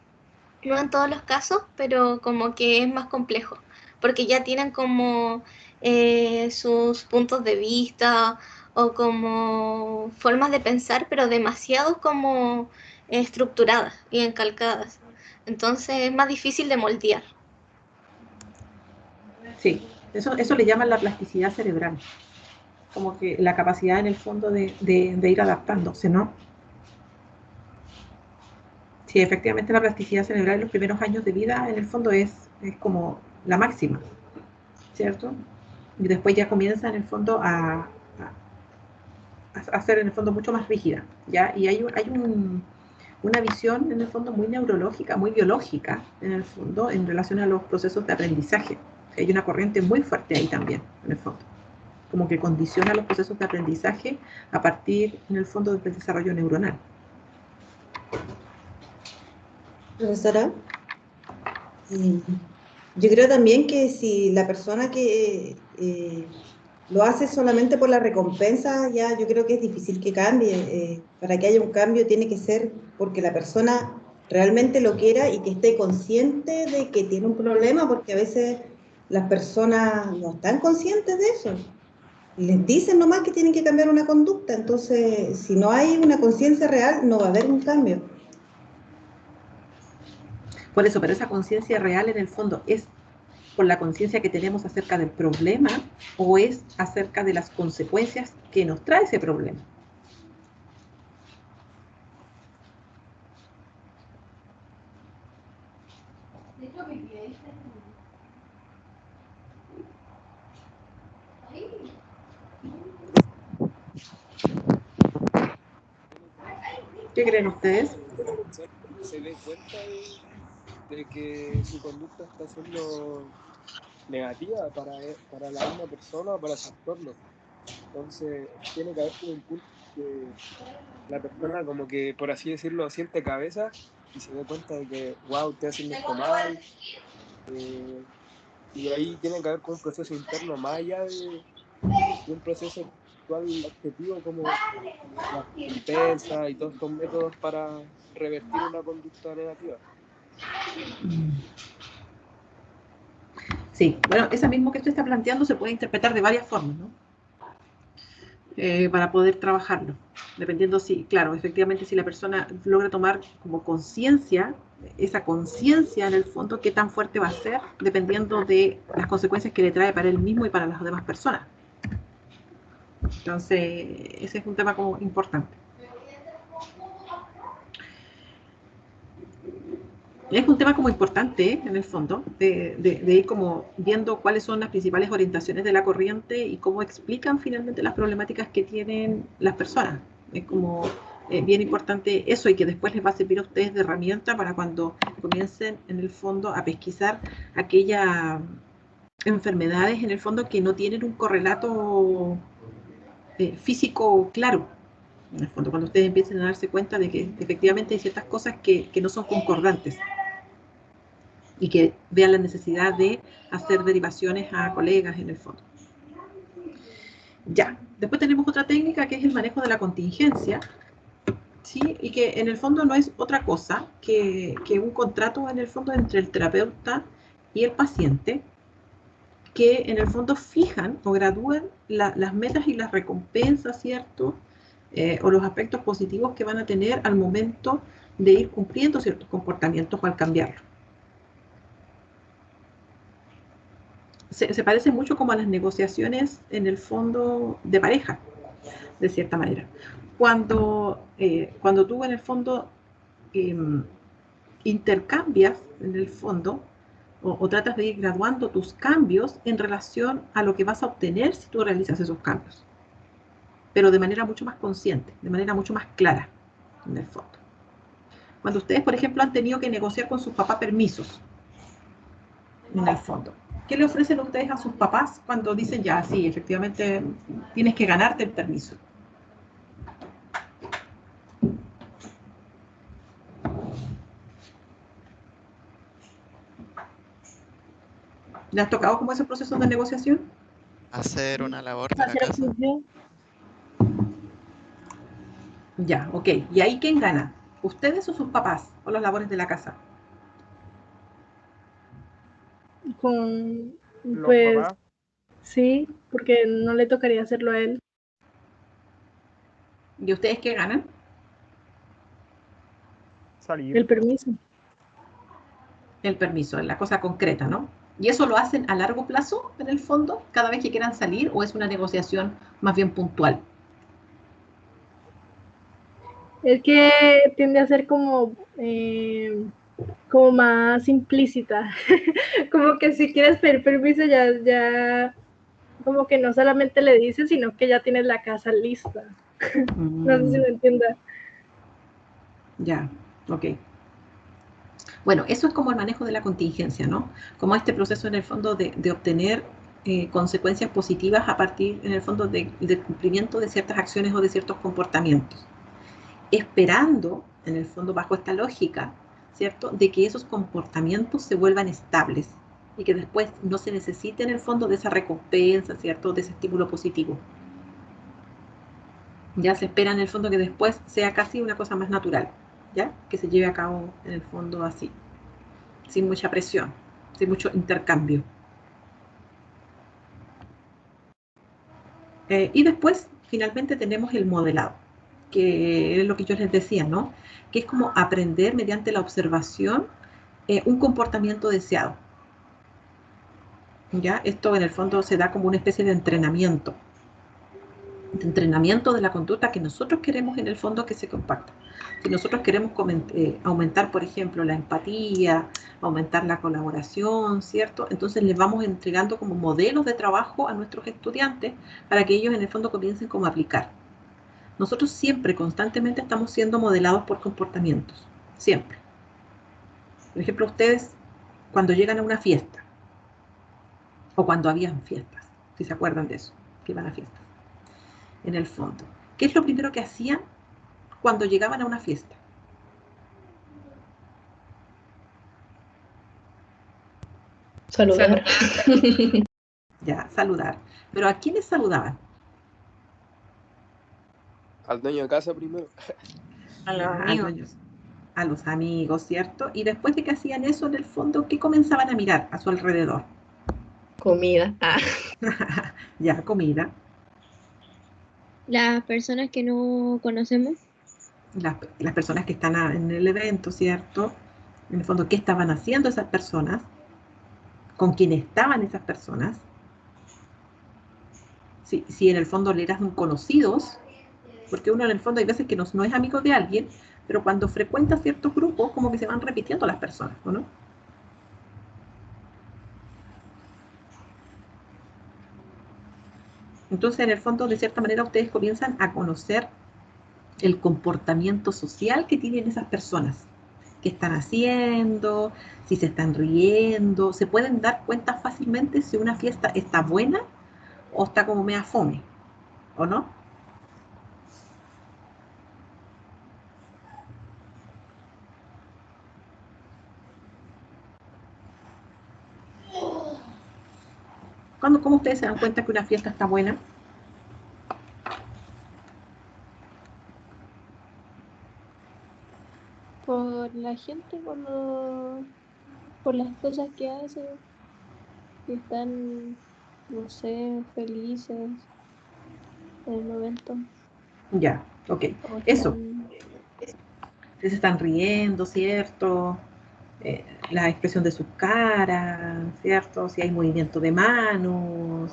No en todos los casos, pero como que es más complejo, porque ya tienen como sus puntos de vista o como formas de pensar, pero demasiado como estructuradas y encalcadas. Entonces es más difícil de moldear. Sí, eso le llaman la plasticidad cerebral. Como que la capacidad en el fondo de ir adaptándose, ¿no? Sí, efectivamente la plasticidad cerebral en los primeros años de vida en el fondo es como la máxima, ¿cierto? Y después ya comienza en el fondo a ser en el fondo mucho más rígida, ¿ya? Y hay una visión en el fondo muy neurológica, muy biológica en el fondo en relación a los procesos de aprendizaje. Hay una corriente muy fuerte ahí también, en el fondo. Como que condiciona los procesos de aprendizaje a partir, en el fondo, del desarrollo neuronal. Profesora, yo creo también que si la persona que lo hace solamente por la recompensa, ya yo creo que es difícil que cambie. Para que haya un cambio tiene que ser porque la persona realmente lo quiera y que esté consciente de que tiene un problema, porque a veces las personas no están conscientes de eso. Les dicen nomás que tienen que cambiar una conducta, entonces si no hay una conciencia real no va a haber un cambio. Por eso, pero esa conciencia real en el fondo es por la conciencia que tenemos acerca del problema o es acerca de las consecuencias que nos trae ese problema. ¿Qué creen ustedes? Se dé cuenta de que su conducta está siendo negativa para la misma persona o para su entorno. Entonces, tiene que haber como un punto que la persona, como que, por así decirlo, siente cabeza y se dé cuenta de que, wow, estoy haciendo esto mal. Y ahí tiene que haber como un proceso interno más allá de un proceso actual objetivo como la recompensa y todos estos métodos para revertir una conducta negativa. Sí, bueno, esa mismo que usted está planteando se puede interpretar de varias formas, ¿no? Para poder trabajarlo, dependiendo si, claro, efectivamente si la persona logra tomar como conciencia, esa conciencia en el fondo, qué tan fuerte va a ser, dependiendo de las consecuencias que le trae para él mismo y para las demás personas. Entonces, ese es un tema como importante. Es un tema como importante, en el fondo, de ir como viendo cuáles son las principales orientaciones de la corriente y cómo explican finalmente las problemáticas que tienen las personas. Es como bien importante eso y que después les va a servir a ustedes de herramienta para cuando comiencen, en el fondo, a pesquisar aquellas enfermedades, en el fondo, que no tienen un correlato físico claro. En el fondo, cuando ustedes empiecen a darse cuenta de que efectivamente hay ciertas cosas que no son concordantes y que vean la necesidad de hacer derivaciones a colegas en el fondo. Ya, después tenemos otra técnica que es el manejo de la contingencia, ¿sí? Y que en el fondo no es otra cosa que un contrato en el fondo entre el terapeuta y el paciente, que en el fondo fijan o gradúan las metas y las recompensas, ¿cierto? O los aspectos positivos que van a tener al momento de ir cumpliendo ciertos comportamientos o al cambiarlos. Se parece mucho como a las negociaciones en el fondo de pareja, de cierta manera. Cuando tú en el fondo intercambias en el fondo o tratas de ir graduando tus cambios en relación a lo que vas a obtener si tú realizas esos cambios, pero de manera mucho más consciente, de manera mucho más clara en el fondo. Cuando ustedes, por ejemplo, han tenido que negociar con sus papás permisos, en el fondo, ¿qué le ofrecen ustedes a sus papás cuando dicen, ya, sí, efectivamente, tienes que ganarte el permiso? ¿Le has tocado como esos procesos de negociación? Hacer una labor de la Hacer casa. función. Ya, ok. ¿Y ahí quién gana? ¿Ustedes o sus papás? ¿O las labores de la casa? Con, Los pues, papás, sí, porque no le tocaría hacerlo a él. ¿Y ustedes qué ganan? salir. El permiso. El permiso, es la cosa concreta, ¿no? ¿Y eso lo hacen a largo plazo, en el fondo, cada vez que quieran salir, o es una negociación más bien puntual? Es que tiende a ser como más implícita. Como que si quieres pedir permiso ya como que no solamente le dices, sino que ya tienes la casa lista. No sé si me entiendas. Ya, ok. Bueno, eso es como el manejo de la contingencia, ¿no? Como este proceso en el fondo de obtener consecuencias positivas a partir, en el fondo, del cumplimiento de ciertas acciones o de ciertos comportamientos. Esperando, en el fondo, bajo esta lógica, ¿cierto?, de que esos comportamientos se vuelvan estables y que después no se necesite, en el fondo, de esa recompensa, ¿cierto?, de ese estímulo positivo. Ya se espera, en el fondo, que después sea casi una cosa más natural, ¿ya? Que se lleve a cabo, en el fondo, así, sin mucha presión, sin mucho intercambio. Y después, finalmente, tenemos el modelado, que es lo que yo les decía, ¿no? Que es como aprender mediante la observación un comportamiento deseado. ¿Ya? Esto en el fondo se da como una especie de entrenamiento de la conducta que nosotros queremos en el fondo que se comparta. Si nosotros queremos aumentar, por ejemplo, la empatía, aumentar la colaboración, ¿cierto? Entonces les vamos entregando como modelos de trabajo a nuestros estudiantes para que ellos en el fondo comiencen como a aplicar. Nosotros siempre, constantemente estamos siendo modelados por comportamientos, siempre. Por ejemplo, ustedes cuando llegan a una fiesta, o cuando habían fiestas, si se acuerdan de eso, que iban a fiestas, en el fondo, ¿qué es lo primero que hacían cuando llegaban a una fiesta? Saludar. Ya, saludar. ¿Pero a quiénes saludaban? Al dueño de casa primero. A los Ya, amigos. a los amigos, ¿cierto? Y después de que hacían eso, en el fondo, ¿qué comenzaban a mirar a su alrededor? Comida. Ya, comida. Las personas que no conocemos. Las personas que están en el evento, ¿cierto? En el fondo, ¿qué estaban haciendo esas personas? ¿Con quién estaban esas personas? Si en el fondo le eran conocidos, porque uno en el fondo hay veces que no es amigo de alguien, pero cuando frecuenta ciertos grupos, como que se van repitiendo las personas, ¿o no? Entonces, en el fondo, de cierta manera, ustedes comienzan a conocer el comportamiento social que tienen esas personas, qué están haciendo, si se están riendo, se pueden dar cuenta fácilmente si una fiesta está buena o está como media fome, ¿o no? ¿Cómo ustedes se dan cuenta que una fiesta está buena? la gente cuando, por las cosas que hace, que están, no sé, felices en el momento. Ya, ok. O Eso, están, se están riendo, ¿cierto? La expresión de su cara, ¿cierto? Si hay movimiento de manos,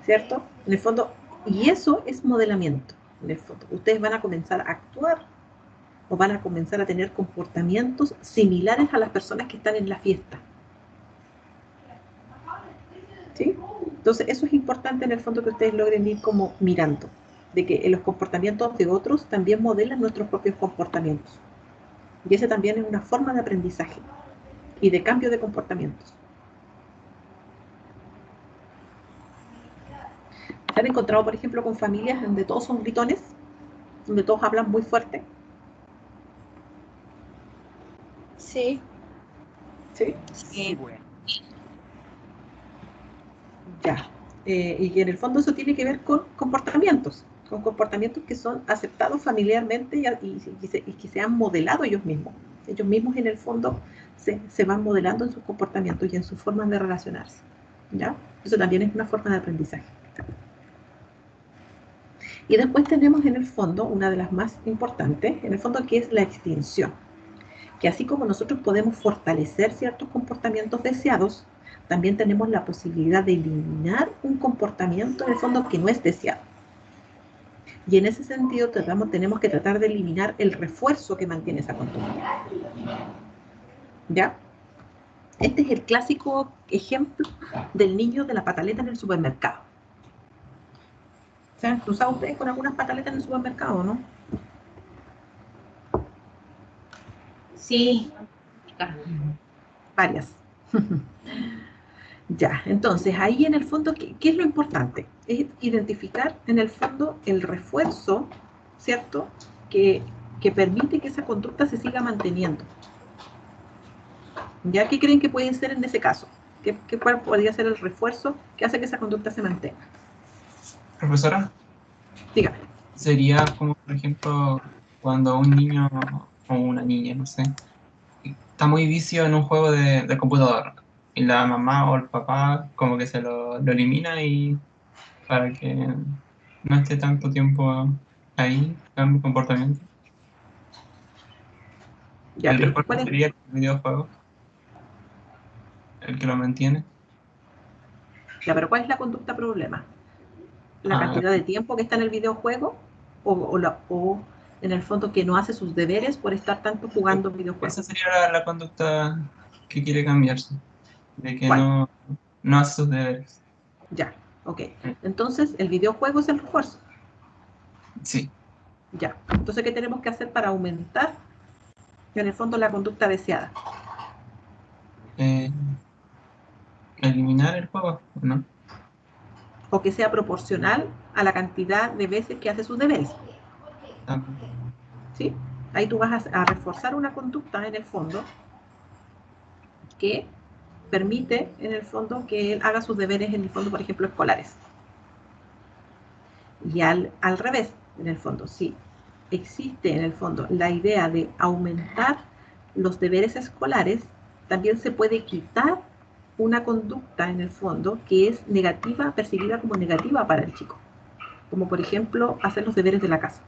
¿cierto? En el fondo, y eso es modelamiento, en el fondo. Ustedes van a comenzar a actuar o van a comenzar a tener comportamientos similares a las personas que están en la fiesta. ¿Sí? Entonces, eso es importante en el fondo que ustedes logren ir como mirando, de que los comportamientos de otros también modelan nuestros propios comportamientos. Y ese también es una forma de aprendizaje y de cambio de comportamientos. ¿Se han encontrado, por ejemplo, con familias donde todos son gritones? Donde todos hablan muy fuerte. Sí. ¿Sí? Sí. Ya. Y que en el fondo eso tiene que ver con comportamientos que son aceptados familiarmente y que se han modelado ellos mismos. Ellos mismos en el fondo se van modelando en sus comportamientos y en sus formas de relacionarse. ¿Ya? Eso también es una forma de aprendizaje. Y después tenemos en el fondo, una de las más importantes, en el fondo que es la extinción. Que así como nosotros podemos fortalecer ciertos comportamientos deseados, también tenemos la posibilidad de eliminar un comportamiento en el fondo que no es deseado. Y en ese sentido tenemos que tratar de eliminar el refuerzo que mantiene esa conducta. ¿Ya? Este es el clásico ejemplo del niño de la pataleta en el supermercado. ¿Se han cruzado ustedes con algunas pataletas en el supermercado, no? Sí. Varias. Ya, entonces ahí en el fondo, ¿qué es lo importante? Es identificar en el fondo el refuerzo, ¿cierto? Que permite que esa conducta se siga manteniendo. ¿Ya? ¿Qué creen que puede ser en ese caso? ¿Cuál podría ser el refuerzo que hace que esa conducta se mantenga? Profesora, Dígame. sería como, por ejemplo, cuando un niño o una niña, no sé, está muy vicio en un juego de computador y la mamá o el papá como que se lo elimina y para que no esté tanto tiempo ahí, cambie comportamiento. Ya, El pero refuerzo sería el videojuego, el que lo mantiene. ya, pero ¿cuál es la conducta problema? ¿La cantidad de tiempo que está en el videojuego o en el fondo que no hace sus deberes por estar tanto jugando videojuegos? Esa sería la conducta que quiere cambiarse, de que ¿Cuál? no hace sus deberes. Ya, ok. Entonces, el videojuego es el refuerzo. Sí. Ya. Entonces, ¿qué tenemos que hacer para aumentar, en el fondo, la conducta deseada? Eliminar el juego, ¿no? O que sea proporcional a la cantidad de veces que hace sus deberes. ¿Sí? Ahí tú vas a reforzar una conducta, en el fondo, que permite, en el fondo, que él haga sus deberes, en el fondo, por ejemplo, escolares. Y al revés, en el fondo, sí, existe en el fondo la idea de aumentar los deberes escolares, también se puede quitar una conducta en el fondo que es negativa, percibida como negativa para el chico. Como por ejemplo, hacer los deberes de la casa.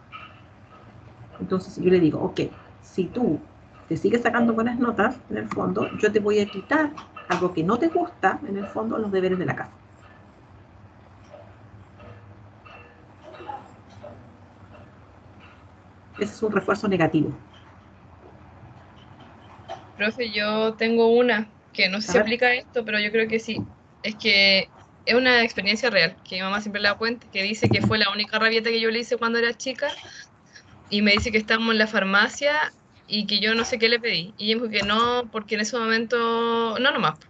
Entonces yo le digo, ok, si tú te sigues sacando buenas notas, en el fondo, yo te voy a quitar algo que no te gusta, en el fondo, los deberes de la casa. Ese es un refuerzo negativo. Profe, yo tengo una que no sé A si ver. aplica a esto, pero yo creo que sí. Es que es una experiencia real, que mi mamá siempre la cuenta, que dice que fue la única rabieta que yo le hice cuando era chica, y me dice que estábamos en la farmacia y que yo no sé qué le pedí. Y ella me dijo que no, porque en ese momento, no nomás.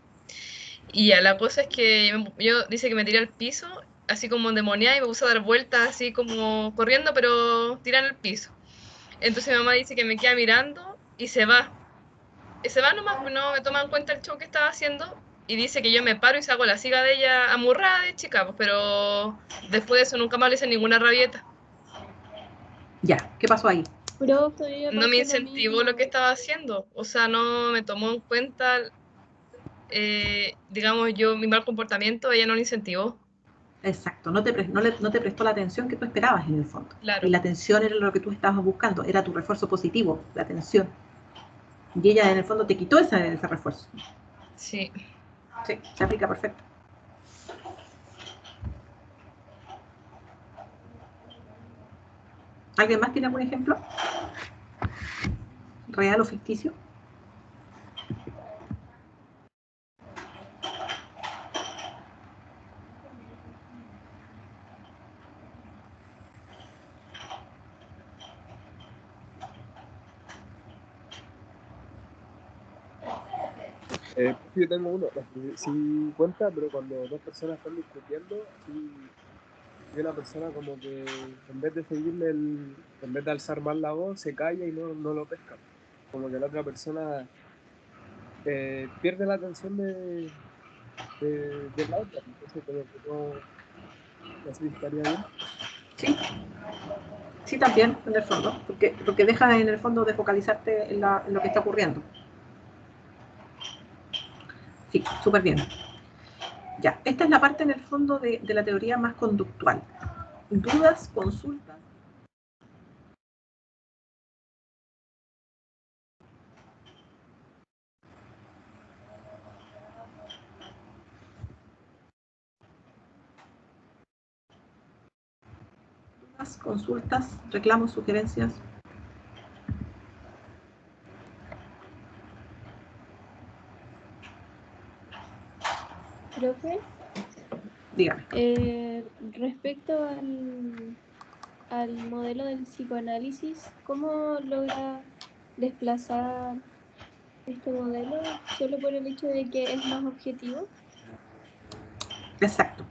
Y ya, la cosa es que yo dice que me tiré al piso, así como endemoniada, y me puse a dar vueltas, así como corriendo, pero tirando al piso. Entonces mi mamá dice que me queda mirando y se va. Se va nomás, pues no me toma en cuenta el show que estaba haciendo y dice que yo me paro y saco la siga de ella amurrada de chica, pues, pero después de eso nunca más le hice ninguna rabieta. Ya, ¿qué pasó ahí? Profe, ya no me pasó lo incentivó mismo. lo que estaba haciendo. O sea, no me tomó en cuenta, digamos, yo, mi mal comportamiento, ella no lo incentivó. Exacto, no te prestó la atención que tú esperabas en el fondo. Claro. Y la atención era lo que tú estabas buscando, era tu refuerzo positivo, la atención. Y ella en el fondo te quitó ese refuerzo. Sí. Sí, se aplica perfecto. ¿Alguien más tiene algún ejemplo? ¿Real o ficticio? Yo tengo uno, sí cuenta, pero cuando dos personas están discutiendo, así, y una persona como que en vez de seguirle en vez de alzar más la voz, se calla y no lo pesca. Como que la otra persona pierde la atención de la otra, entonces como que no sé si estaría bien. Sí, sí también, en el fondo, porque deja en el fondo de focalizarte en lo que está ocurriendo. Sí, súper bien. Ya, esta es la parte en el fondo de la teoría más conductual. Dudas, consultas. Consultas, reclamos, sugerencias. Profe, Dígame. respecto al modelo del psicoanálisis, ¿cómo logra desplazar este modelo solo por el hecho de que es más objetivo? Exacto.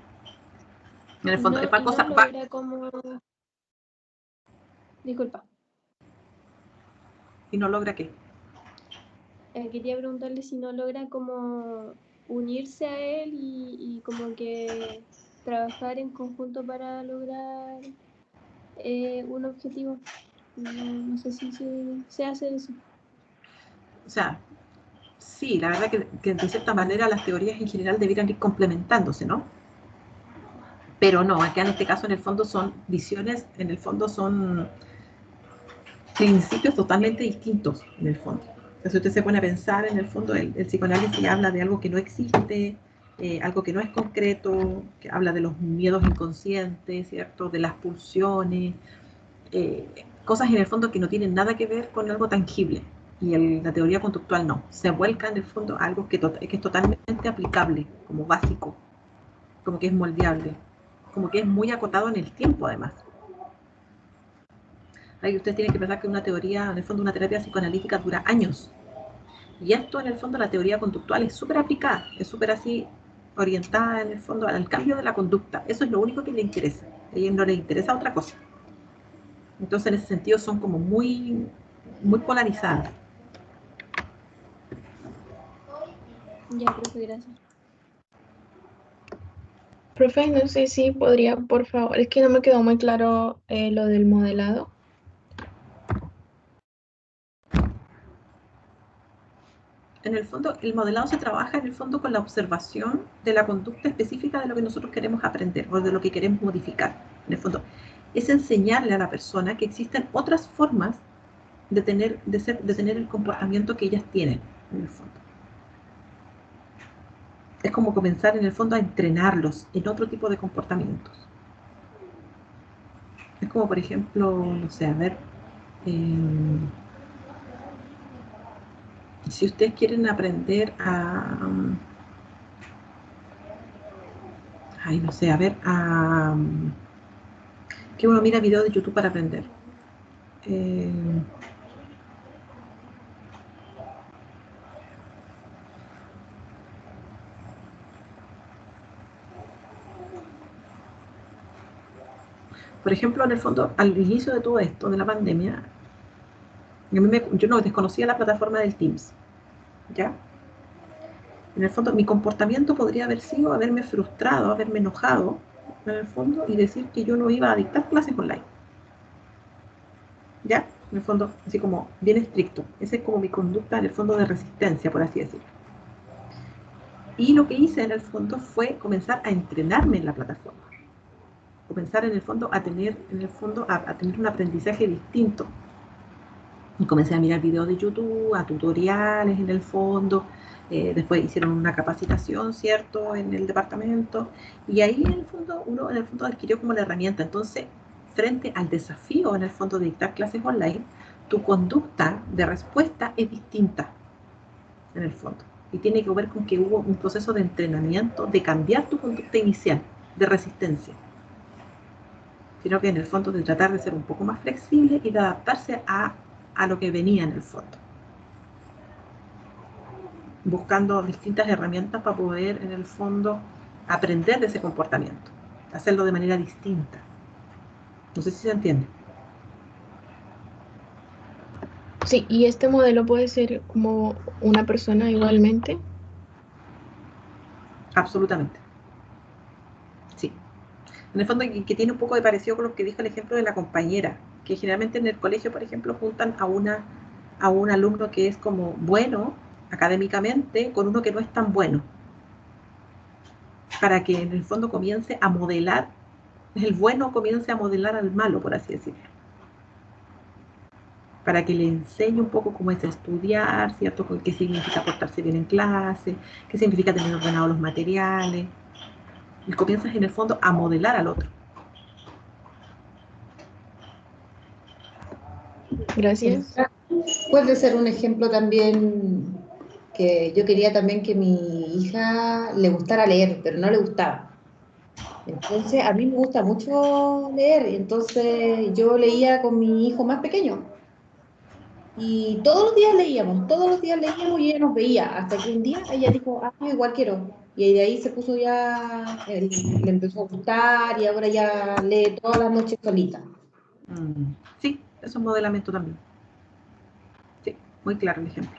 En el Y fondo, no, para y no cosas. logra como... Disculpa, ¿Y no logra qué? quería preguntarle si no logra como unirse a él y como que trabajar en conjunto para lograr un objetivo. No sé si se hace eso. O sea, sí, la verdad que de cierta manera las teorías en general debieran ir complementándose, ¿no? Pero no, acá en este caso en el fondo son visiones, en el fondo son principios totalmente distintos, en el fondo. Entonces usted se pone a pensar, en el fondo el psicoanálisis habla de algo que no existe, algo que no es concreto, que habla de los miedos inconscientes, ¿cierto? De las pulsiones, cosas en el fondo que no tienen nada que ver con algo tangible. Y la teoría conductual no, se vuelca en el fondo a algo que es totalmente aplicable, como básico, como que es moldeable, como que es muy acotado en el tiempo además. Ahí usted tiene que pensar que una teoría, en el fondo una terapia psicoanalítica dura años. Y esto en el fondo la teoría conductual es súper aplicada, es súper así orientada en el fondo al cambio de la conducta. Eso es lo único que le interesa. A ella no le interesa otra cosa. Entonces en ese sentido son como muy, muy polarizadas. Ya, profe, gracias. Profe, no sé si podría, por favor, es que no me quedó muy claro lo del modelado. En el fondo, el modelado se trabaja en el fondo con la observación de la conducta específica de lo que nosotros queremos aprender o de lo que queremos modificar. En el fondo, es enseñarle a la persona que existen otras formas de tener el comportamiento que ellas tienen, en el fondo. Es como comenzar en el fondo a entrenarlos en otro tipo de comportamientos. Es como, por ejemplo, no sé, a ver, si ustedes quieren aprender no sé, a ver, que uno mira videos de YouTube para aprender. Por ejemplo, en el fondo, al inicio de todo esto, de la pandemia, yo no desconocía la plataforma del Teams, ¿ya? En el fondo, mi comportamiento podría haber sido haberme frustrado, haberme enojado, en el fondo, y decir que yo no iba a dictar clases online, ¿ya? En el fondo, así como bien estricto. Esa es como mi conducta en el fondo de resistencia, por así decirlo. Y lo que hice en el fondo fue comenzar a entrenarme en la plataforma. Comenzar en el fondo a tener, a tener un aprendizaje distinto. Y comencé a mirar videos de YouTube, a tutoriales en el fondo. Después hicieron una capacitación, ¿cierto?, en el departamento. Y ahí en el fondo, uno en el fondo adquirió como la herramienta. Entonces, frente al desafío en el fondo de dictar clases online, tu conducta de respuesta es distinta en el fondo. Y tiene que ver con que hubo un proceso de entrenamiento, de cambiar tu conducta inicial, de resistencia. Sino que en el fondo de tratar de ser un poco más flexible y de adaptarse a lo que venía en el fondo. Buscando distintas herramientas para poder en el fondo aprender de ese comportamiento. Hacerlo de manera distinta. No sé si se entiende. Sí, y este modelo puede ser como una persona igualmente. Absolutamente. Sí. En el fondo que tiene un poco de parecido con lo que dijo el ejemplo de la compañera, que generalmente en el colegio, por ejemplo, juntan a un alumno que es como bueno académicamente con uno que no es tan bueno, para que en el fondo comience a modelar, el bueno comience a modelar al malo, por así decirlo. Para que le enseñe un poco cómo es estudiar, ¿cierto? Qué significa portarse bien en clase, qué significa tener ordenados los materiales. Y comienzas en el fondo a modelar al otro. Gracias. Puede ser un ejemplo también que yo quería también que mi hija le gustara leer, pero no le gustaba. Entonces, a mí me gusta mucho leer, entonces yo leía con mi hijo más pequeño. Y todos los días leíamos y ella nos veía, hasta que un día ella dijo, ah, yo igual quiero. Y de ahí se puso ya, le empezó a gustar y ahora ya lee todas las noches solita. Sí, eso es un modelamiento también. Sí, muy claro el ejemplo.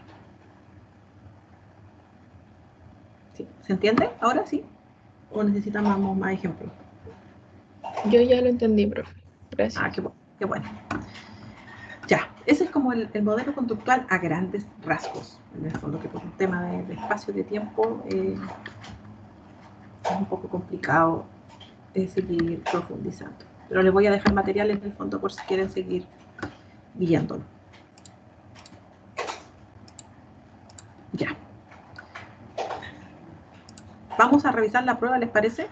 Sí. ¿Se entiende? ¿Ahora sí? ¿O necesitamos más ejemplos? Yo ya lo entendí, profe. Gracias. Ah, qué bueno. Ya, ese es como el modelo conductual a grandes rasgos. En el fondo, que por un tema de espacio y de tiempo es un poco complicado seguir profundizando. Pero les voy a dejar materiales en el fondo por si quieren seguir guiándolo. Ya. Vamos a revisar la prueba, ¿les parece?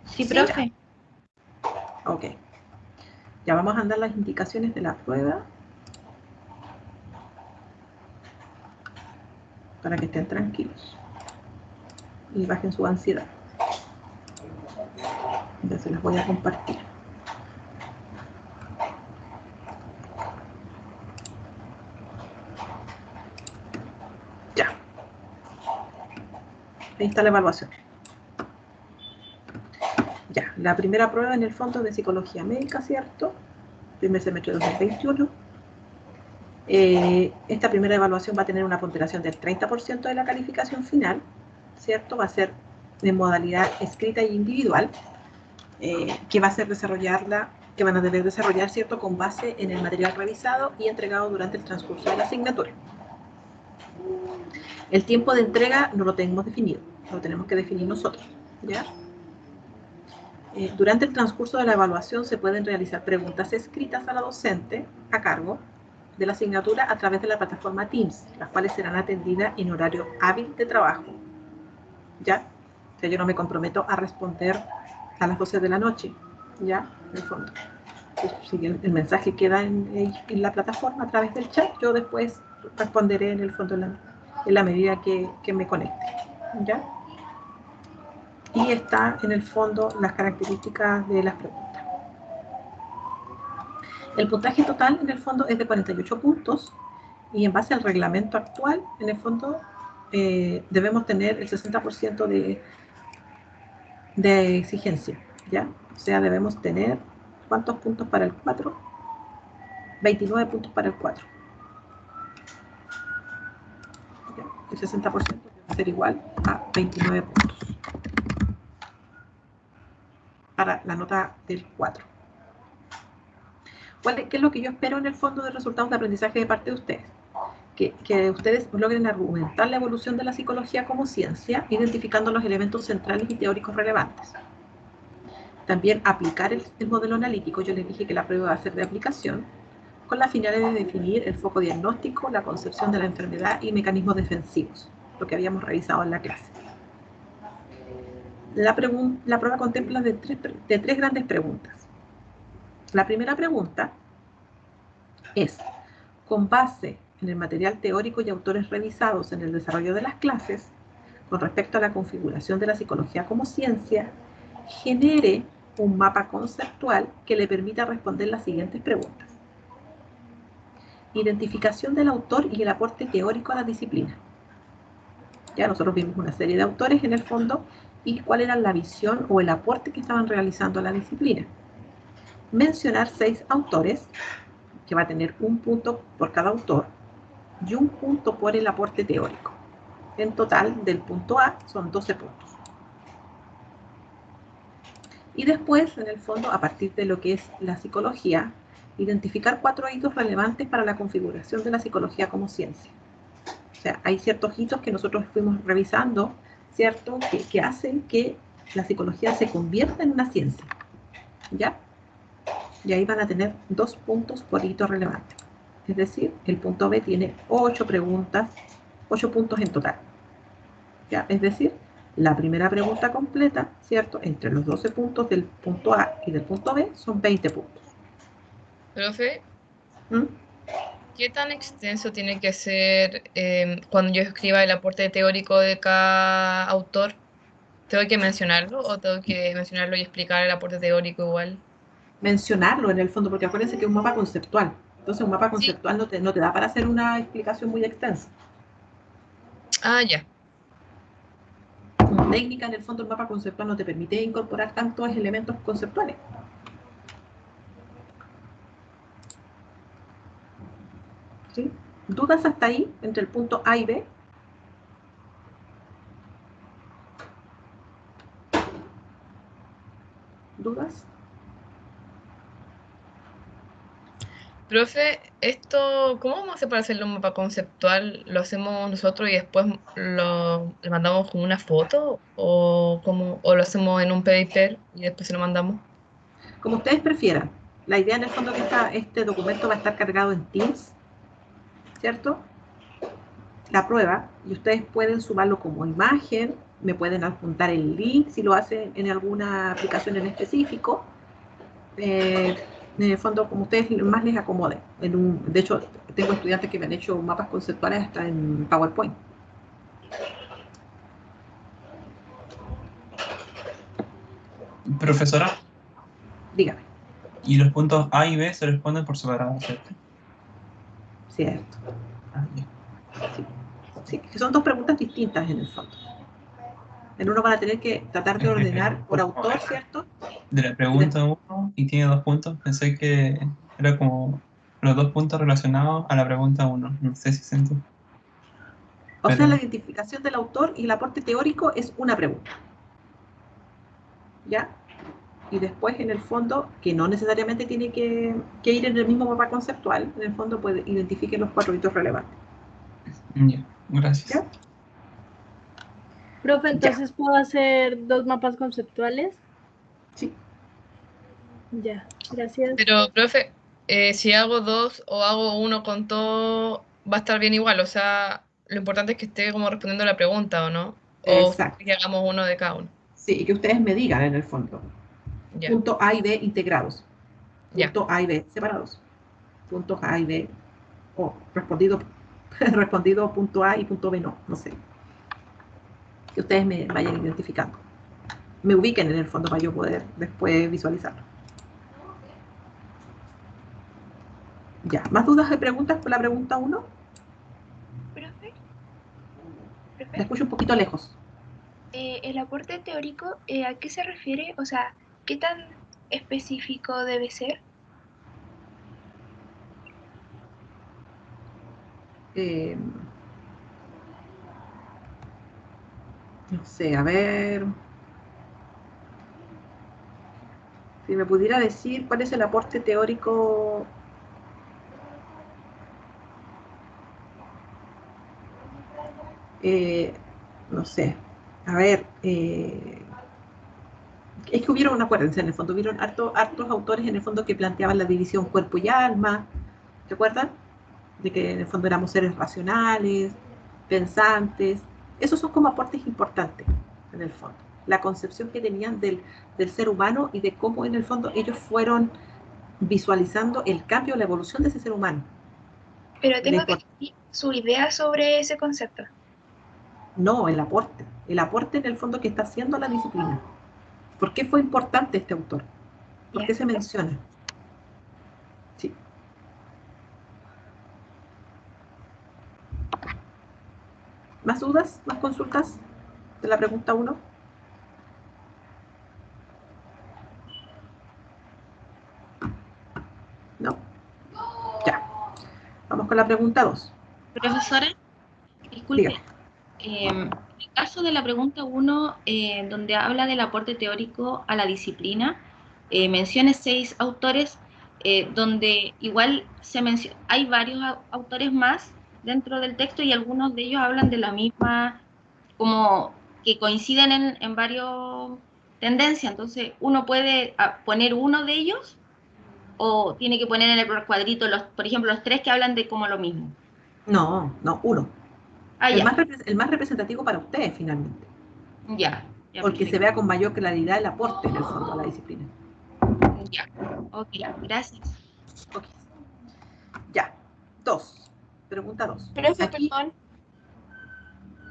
Sí, profe. Ok. Ya vamos a dar las indicaciones de la prueba para que estén tranquilos y bajen su ansiedad. Ya se las voy a compartir. Ya. Ahí está la evaluación. Ya, la primera prueba en el fondo de psicología médica, ¿cierto? Primer semestre de 2021. Esta primera evaluación va a tener una ponderación del 30% de la calificación final, ¿cierto? Va a ser de modalidad escrita e individual, que va a ser que van a deber desarrollar, ¿cierto?, con base en el material revisado y entregado durante el transcurso de la asignatura. El tiempo de entrega no lo tenemos definido, lo tenemos que definir nosotros, ¿ya? Durante el transcurso de la evaluación se pueden realizar preguntas escritas a la docente a cargo de la asignatura a través de la plataforma Teams, las cuales serán atendidas en horario hábil de trabajo. ¿Ya? O sea, yo no me comprometo a responder a las 12 de la noche, ¿ya? En el fondo. Entonces, si el mensaje queda en la plataforma a través del chat, yo después responderé en el fondo en la medida que me conecte, ¿ya? Y está en el fondo las características de las preguntas. El puntaje total en el fondo es de 48 puntos y en base al reglamento actual, en el fondo debemos tener el 60% de exigencia, ¿ya? O sea, debemos tener, ¿cuántos puntos para el 4? 29 puntos para el 4. ¿Ya? El 60% debe ser igual a 29 puntos. para la nota del 4. ¿Qué es lo que yo espero en el fondo de resultados de aprendizaje de parte de ustedes? Que ustedes logren argumentar la evolución de la psicología como ciencia, identificando los elementos centrales y teóricos relevantes. También aplicar el modelo analítico. Yo les dije que la prueba va a ser de aplicación, con la finalidad de definir el foco diagnóstico, la concepción de la enfermedad y mecanismos defensivos, lo que habíamos revisado en la clase. La prueba contempla de tres grandes preguntas. La primera pregunta es, con base en el material teórico y autores revisados en el desarrollo de las clases, con respecto a la configuración de la psicología como ciencia, genere un mapa conceptual que le permita responder las siguientes preguntas. Identificación del autor y el aporte teórico a la disciplina. Ya nosotros vimos una serie de autores en el fondo y cuál era la visión o el aporte que estaban realizando a la disciplina. Mencionar 6 autores, que va a tener un punto por cada autor, y un punto por el aporte teórico. En total, del punto A, son 12 puntos. Y después, en el fondo, a partir de lo que es la psicología, identificar 4 hitos relevantes para la configuración de la psicología como ciencia. O sea, hay ciertos hitos que nosotros fuimos revisando, ¿cierto?, que hacen que la psicología se convierta en una ciencia. ¿Ya? Y ahí van a tener 2 puntos por hito relevante. Es decir, el punto B tiene 8 preguntas, 8 puntos en total. ¿Ya? Es decir, la primera pregunta completa, ¿cierto?, entre los 12 puntos del punto A y del punto B son 20 puntos. Profe, ¿Mm? ¿qué tan extenso tiene que ser cuando yo escriba el aporte teórico de cada autor? ¿Tengo que mencionarlo o tengo que mencionarlo y explicar el aporte teórico igual? Mencionarlo en el fondo, porque acuérdense que es un mapa conceptual. Entonces un mapa conceptual no te da para hacer una explicación muy extensa. Ah, ya. Como técnica, en el fondo, el mapa conceptual no te permite incorporar tantos elementos conceptuales. ¿Sí? ¿Dudas hasta ahí, entre el punto A y B? ¿Dudas? Profe, esto, ¿cómo vamos a hacer para hacerlo un mapa conceptual? ¿Lo hacemos nosotros y después le mandamos como una foto? ¿O lo hacemos en un paper y después se lo mandamos? Como ustedes prefieran. La idea en el fondo es que este documento va a estar cargado en Teams, ¿cierto? La prueba, y ustedes pueden sumarlo como imagen, me pueden adjuntar el link si lo hacen en alguna aplicación en específico. En el fondo, como ustedes más les acomode. De hecho, tengo estudiantes que me han hecho mapas conceptuales hasta en PowerPoint. Profesora, Dígame. y los puntos A y B se responden por separado, ¿cierto? Cierto. Ah, ya. Sí, que son 2 preguntas distintas en el fondo. En uno van a tener que tratar de ordenar por autor, ¿cierto? De la pregunta 1 y tiene 2 puntos, pensé que era como los 2 puntos relacionados a la pregunta 1. No sé si se entiende. O sea, la identificación del autor y el aporte teórico es una pregunta. ¿Ya? Y después, en el fondo, que no necesariamente tiene que ir en el mismo mapa conceptual, en el fondo identifique los 4 hitos relevantes. Ya, gracias. ¿Ya? Profe, entonces ¿puedo hacer 2 mapas conceptuales? Sí. Ya, gracias. Pero, profe, si hago 2 o hago 1 con todo, va a estar bien igual. O sea, lo importante es que esté como respondiendo a la pregunta, ¿o no? O Exacto. que hagamos uno de cada uno. Sí, y que ustedes me digan, en el fondo. Ya. Punto A y B integrados. Ya. Punto A y B separados. Puntos A y B, o respondido punto A y punto B no sé. Que ustedes me vayan identificando. Me ubiquen en el fondo para yo poder después visualizarlo. Ya, ¿más dudas y preguntas por la pregunta 1? Profe, Me escucho un poquito lejos. el aporte teórico, ¿a qué se refiere? O sea, ¿qué tan específico debe ser? No sé, a ver. Si me pudiera decir cuál es el aporte teórico no sé, a ver, es que hubieron, acuérdense, en el fondo hubieron hartos autores en el fondo que planteaban la división cuerpo y alma, ¿se acuerdan? De que en el fondo éramos seres racionales, pensantes. Esos son como aportes importantes en el fondo, la concepción que tenían del ser humano y de cómo en el fondo ellos fueron visualizando el cambio, la evolución de ese ser humano. Pero tengo que decir su idea sobre ese concepto. No, el aporte en el fondo que está haciendo la disciplina. ¿Por qué fue importante este autor? ¿Por qué se menciona? Sí. ¿Más dudas? ¿Más consultas de la pregunta 1? No. Ya. Vamos con la pregunta 2. Profesora, disculpe. Dígame. En el caso de la pregunta 1, donde habla del aporte teórico a la disciplina, menciona 6 autores, donde igual hay varios autores más dentro del texto y algunos de ellos hablan de la misma, como que coinciden en varias tendencias. Entonces, ¿uno puede poner uno de ellos o tiene que poner en el cuadrito, por ejemplo, los 3 que hablan de como lo mismo? No, uno. Ah, el más representativo para ustedes, finalmente. Ya. Porque perfecto. Se vea con mayor claridad el aporte, en el fondo, a la disciplina. Ya. Ok, gracias. Ok. Ya. 2. Pregunta 2. Profe, perdón.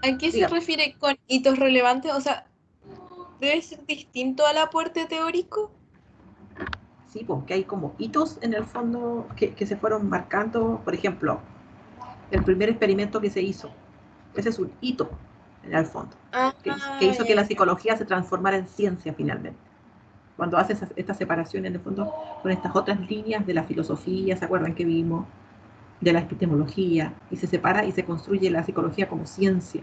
¿A qué se refiere con hitos relevantes? O sea, ¿debe ser distinto al aporte teórico? Sí, porque hay como hitos en el fondo que se fueron marcando. Por ejemplo, el primer experimento que se hizo. Ese es un hito en el fondo. Que hizo que la psicología se transformara en ciencia finalmente. Cuando hace esta separación en el fondo con estas otras líneas de la filosofía, ¿se acuerdan que vimos? De la epistemología, y se separa y se construye la psicología como ciencia.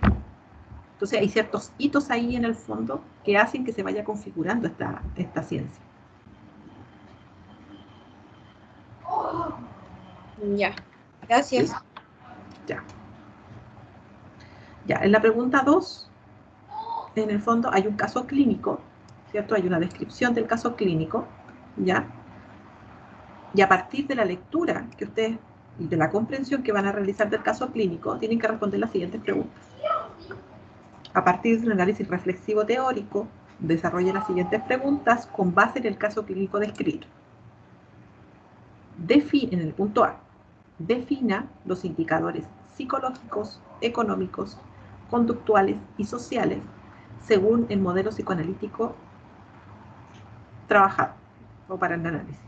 Entonces hay ciertos hitos ahí en el fondo que hacen que se vaya configurando esta ciencia. Ya, gracias. ¿Sí? Ya, en la pregunta 2, en el fondo hay un caso clínico, ¿cierto? Hay una descripción del caso clínico, ¿ya? Y a partir de la lectura que ustedes y de la comprensión que van a realizar del caso clínico, tienen que responder las siguientes preguntas. A partir de un análisis reflexivo teórico, desarrolle las siguientes preguntas con base en el caso clínico descrito. En el punto A, defina los indicadores psicológicos, económicos, conductuales y sociales según el modelo psicoanalítico trabajado o para el análisis.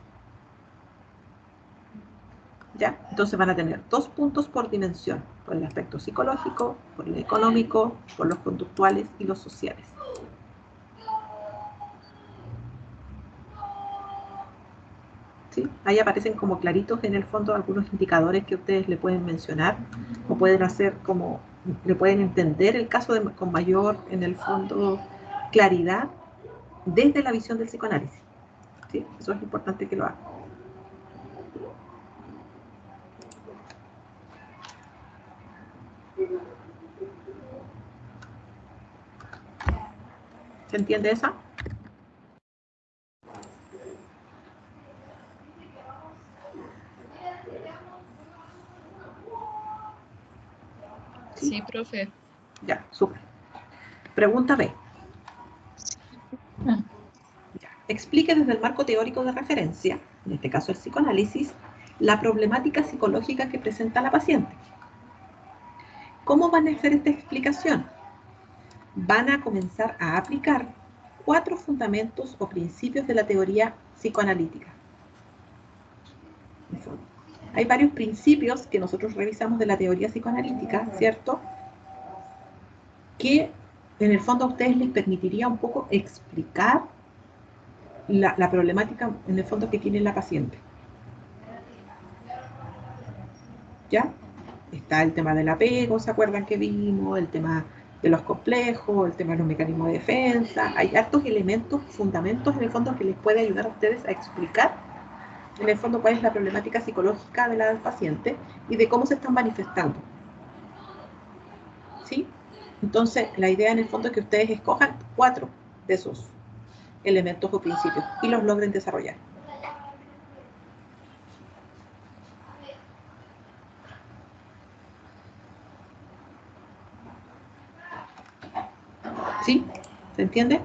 ¿Ya? Entonces van a tener 2 puntos por dimensión, por el aspecto psicológico, por el económico, por los conductuales y los sociales. ¿Sí? Ahí aparecen como claritos en el fondo algunos indicadores que ustedes le pueden mencionar o pueden hacer como, le pueden entender el caso con mayor, en el fondo, claridad desde la visión del psicoanálisis. ¿Sí? Eso es importante que lo hagan. ¿Se entiende esa? Sí, profe. Ya, súper. Pregunta B. Ya. Explique desde el marco teórico de referencia, en este caso el psicoanálisis, la problemática psicológica que presenta la paciente. ¿Cómo van a hacer esta explicación? Van a comenzar a aplicar 4 fundamentos o principios de la teoría psicoanalítica. Hay varios principios que nosotros revisamos de la teoría psicoanalítica, ¿cierto? Que en el fondo a ustedes les permitiría un poco explicar la problemática en el fondo que tiene la paciente. ¿Ya? Está el tema del apego, ¿se acuerdan que vimos? El tema de los complejos, el tema de los mecanismos de defensa. Hay hartos elementos, fundamentos en el fondo que les puede ayudar a ustedes a explicar en el fondo cuál es la problemática psicológica de la paciente y de cómo se están manifestando. ¿Sí? Entonces, la idea en el fondo es que ustedes escojan 4 de esos elementos o principios y los logren desarrollar. ¿Sí? ¿Se entiende?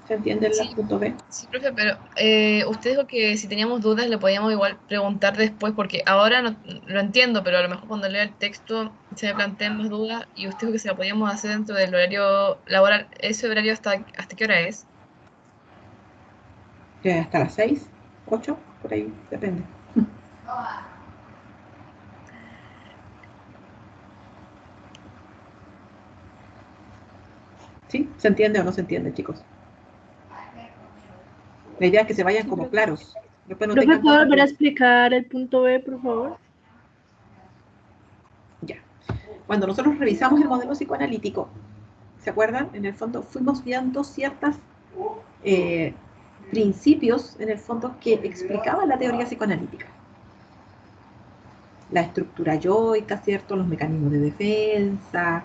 ¿Se entiende el punto B? Sí, profe, pero usted dijo que si teníamos dudas le podíamos igual preguntar después, porque ahora no, lo entiendo, pero a lo mejor cuando lea el texto se me plantean más dudas y usted dijo que se la podíamos hacer dentro del horario laboral. ¿Ese horario hasta qué hora es? Hasta las 6, 8, por ahí, depende. ¿Sí? ¿Se entiende o no se entiende, chicos? La idea es que se vayan como claros. Después no ¿Profe, tengan puedo tantas volver a dudas. explicar el punto B, por favor? Ya. Cuando nosotros revisamos el modelo psicoanalítico, ¿se acuerdan? En el fondo fuimos viendo ciertos principios, en el fondo, que explicaban la teoría psicoanalítica. La estructura yoica, ¿cierto? Los mecanismos de defensa,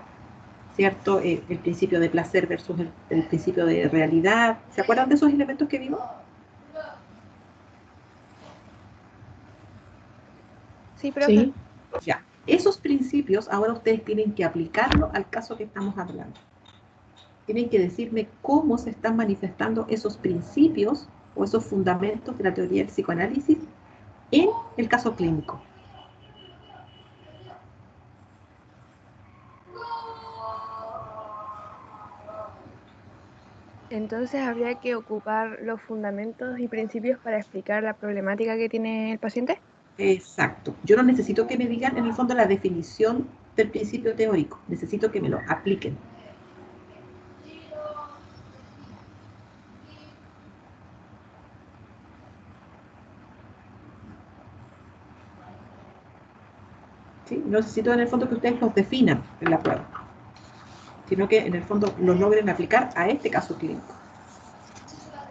¿cierto? El principio de placer versus el principio de realidad. ¿Se acuerdan de esos elementos que vimos? Sí, profe. Ya. Esos principios ahora ustedes tienen que aplicarlo al caso que estamos hablando. Tienen que decirme cómo se están manifestando esos principios o esos fundamentos de la teoría del psicoanálisis en el caso clínico. Entonces habría que ocupar los fundamentos y principios para explicar la problemática que tiene el paciente. Exacto. Yo no necesito que me digan en el fondo la definición del principio teórico. Necesito que me lo apliquen. ¿Sí? No necesito en el fondo que ustedes los definan en la prueba, sino que en el fondo los logren aplicar a este caso clínico.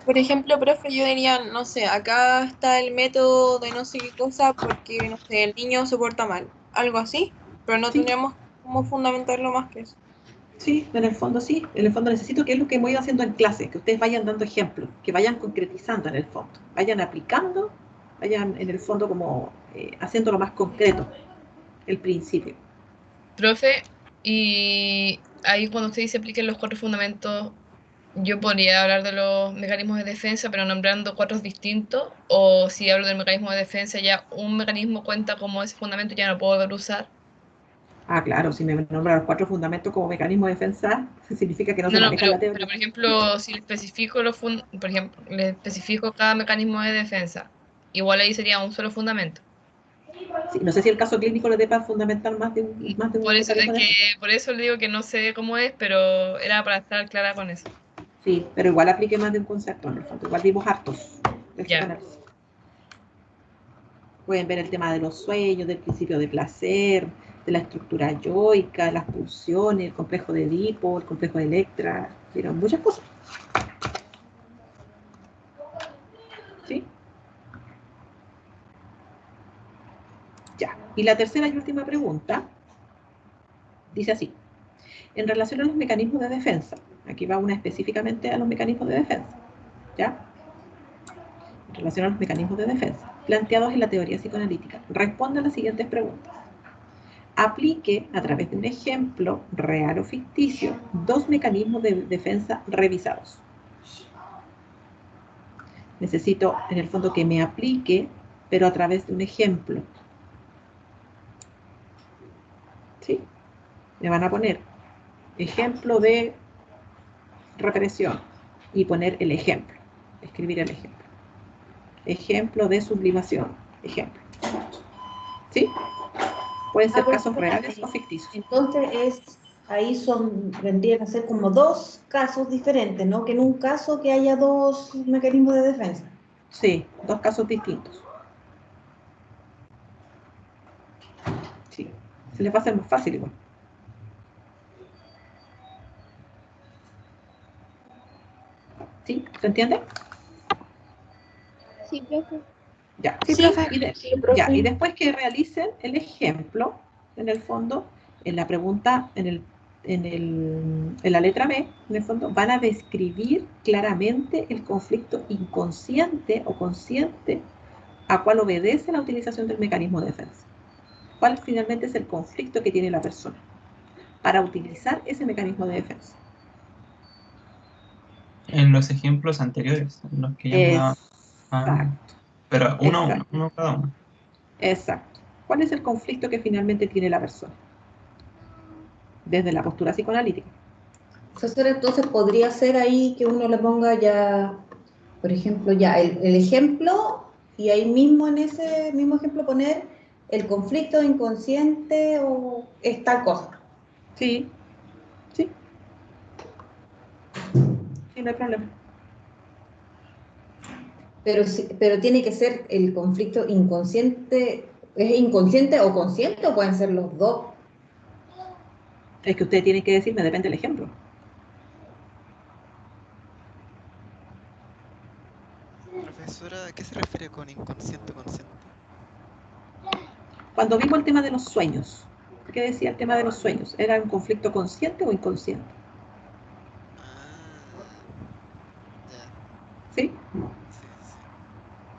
Por ejemplo, profe, yo diría, no sé, acá está el método de no sé qué cosa porque, no sé, el niño se porta mal. Algo así, pero no tendríamos cómo fundamentarlo más que eso. Sí, en el fondo sí. En el fondo necesito que es lo que voy haciendo en clase, que ustedes vayan dando ejemplos, que vayan concretizando en el fondo, vayan aplicando, vayan en el fondo como haciéndolo más concreto, el principio. Profe, y ahí cuando usted dice apliquen los 4 fundamentos, yo podría hablar de los mecanismos de defensa, pero nombrando 4 distintos, o si hablo del mecanismo de defensa, ya un mecanismo cuenta como ese fundamento, ya no puedo volver a usar. Ah, claro, si me nombran los 4 fundamentos como mecanismo de defensa, significa que no se maneja la teoría. Pero por ejemplo, si le especifico por ejemplo, le especifico cada mecanismo de defensa, igual ahí sería un solo fundamento. Sí, no sé si el caso clínico le dé para fundamentar más de un Por eso, mecanismo de defensa. por eso le digo que no sé cómo es, pero era para estar clara con eso. Sí, pero igual aplique más de un concepto en el fondo. Igual vimos hartos del psicoanálisis. Pueden ver el tema de los sueños, del principio de placer, de la estructura yoica, las pulsiones, el complejo de Edipo, el complejo de Electra, vieron muchas cosas. ¿Sí? Ya. Y la tercera y última pregunta dice así. En relación a los mecanismos de defensa, aquí va una específicamente a los mecanismos de defensa, ¿ya? En relación a los mecanismos de defensa planteados en la teoría psicoanalítica, responde a las siguientes preguntas. Aplique, a través de un ejemplo real o ficticio, 2 mecanismos de defensa revisados. Necesito, en el fondo, que me aplique, pero a través de un ejemplo. ¿Sí? Me van a poner ejemplo de represión y poner el ejemplo, escribir el ejemplo. Ejemplo de sublimación, ejemplo. ¿Sí? Pueden ser casos reales o ficticios. Entonces ahí vendrían a ser como 2 casos diferentes, ¿no? Que en un caso que haya 2 mecanismos de defensa. Sí, 2 casos distintos. Sí, se les va a hacer más fácil igual. ¿Sí? ¿Se entiende? Sí, profe. Ya, Sí, sí, profe. ya, y después que realicen el ejemplo, en el fondo, en la pregunta, en la letra B, en el fondo, van a describir claramente el conflicto inconsciente o consciente a cual obedece la utilización del mecanismo de defensa. ¿Cuál finalmente es el conflicto que tiene la persona para utilizar ese mecanismo de defensa? En los ejemplos anteriores, en los que ya me daban. Exacto. Pero uno a uno, Exacto. uno cada uno. Exacto. ¿Cuál es el conflicto que finalmente tiene la persona? Desde la postura psicoanalítica. Profesora, entonces podría ser ahí que uno le ponga ya, por ejemplo, ya el ejemplo, y ahí mismo en ese mismo ejemplo poner el conflicto inconsciente o es tal cosa. Sí, sí. Sí, no hay problema. Pero tiene que ser el conflicto inconsciente, ¿es inconsciente o consciente o pueden ser los dos? Es que usted tiene que decirme, depende del ejemplo. Profesora, ¿a qué se refiere con inconsciente o consciente? Cuando vimos el tema de los sueños, ¿qué decía el tema de los sueños? ¿Era un conflicto consciente o inconsciente? Ya. ¿Sí? Sí.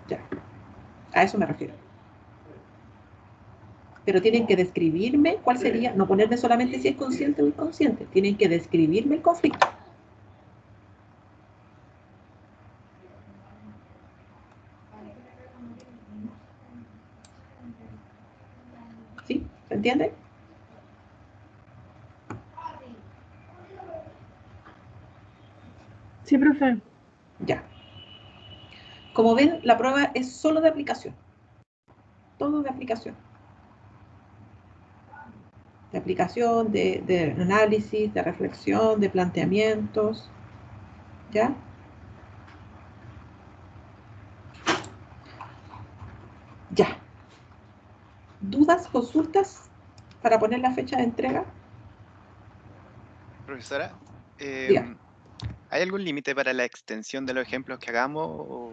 Ya. A eso me refiero. Pero tienen que describirme cuál sería, no ponerme solamente si es consciente o inconsciente, tienen que describirme el conflicto. ¿Sí? ¿Se entiende? Sí, profe. Ya. Como ven, la prueba es solo de aplicación. Todo de aplicación. De aplicación, de análisis, de reflexión, de planteamientos. ¿Ya? Ya. ¿Dudas, consultas para poner la fecha de entrega? Profesora, Diga. ¿hay algún límite para la extensión de los ejemplos que hagamos o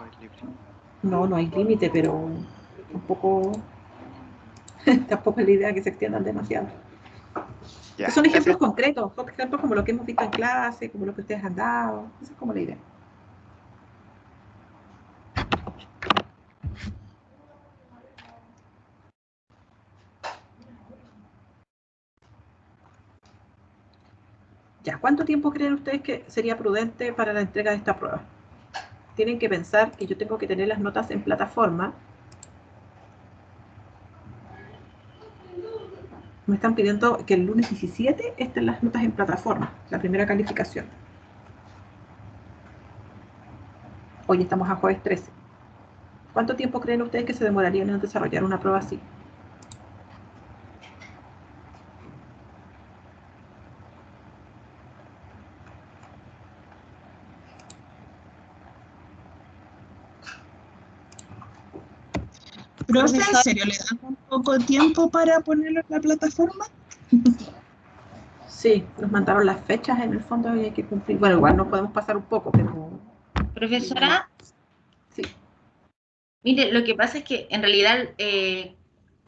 es libre? No, no hay límite, pero tampoco es la idea que se extiendan demasiado. Ya, Son ejemplos gracias. concretos, son ejemplos como lo que hemos visto en clase, como lo que ustedes han dado. Esa es como la idea. Ya, ¿cuánto tiempo creen ustedes que sería prudente para la entrega de esta prueba? Tienen que pensar que yo tengo que tener las notas en plataforma. Me están pidiendo que el lunes 17 estén las notas en plataforma, la primera calificación. Hoy estamos a jueves 13. ¿Cuánto tiempo creen ustedes que se demorarían en desarrollar una prueba así? Profe, ¿en Profesor, serio le dan un poco de tiempo para ponerlo en la plataforma? Sí, nos mandaron las fechas en el fondo y hay que cumplir. Bueno, igual nos podemos pasar un poco, pero... Profesora, Sí. mire, lo que pasa es que en realidad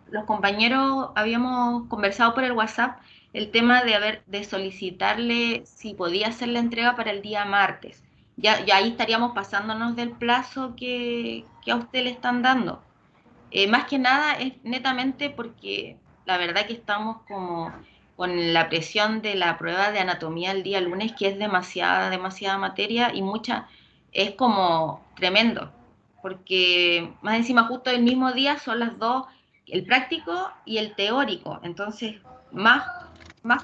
los compañeros habíamos conversado por el WhatsApp el tema de solicitarle si podía hacer la entrega para el día martes. Ya ahí estaríamos pasándonos del plazo que a usted le están dando. Más que nada es netamente porque la verdad que estamos como con la presión de la prueba de anatomía el día lunes, que es demasiada materia y es como tremendo, porque más encima justo el mismo día son las dos, el práctico y el teórico, entonces más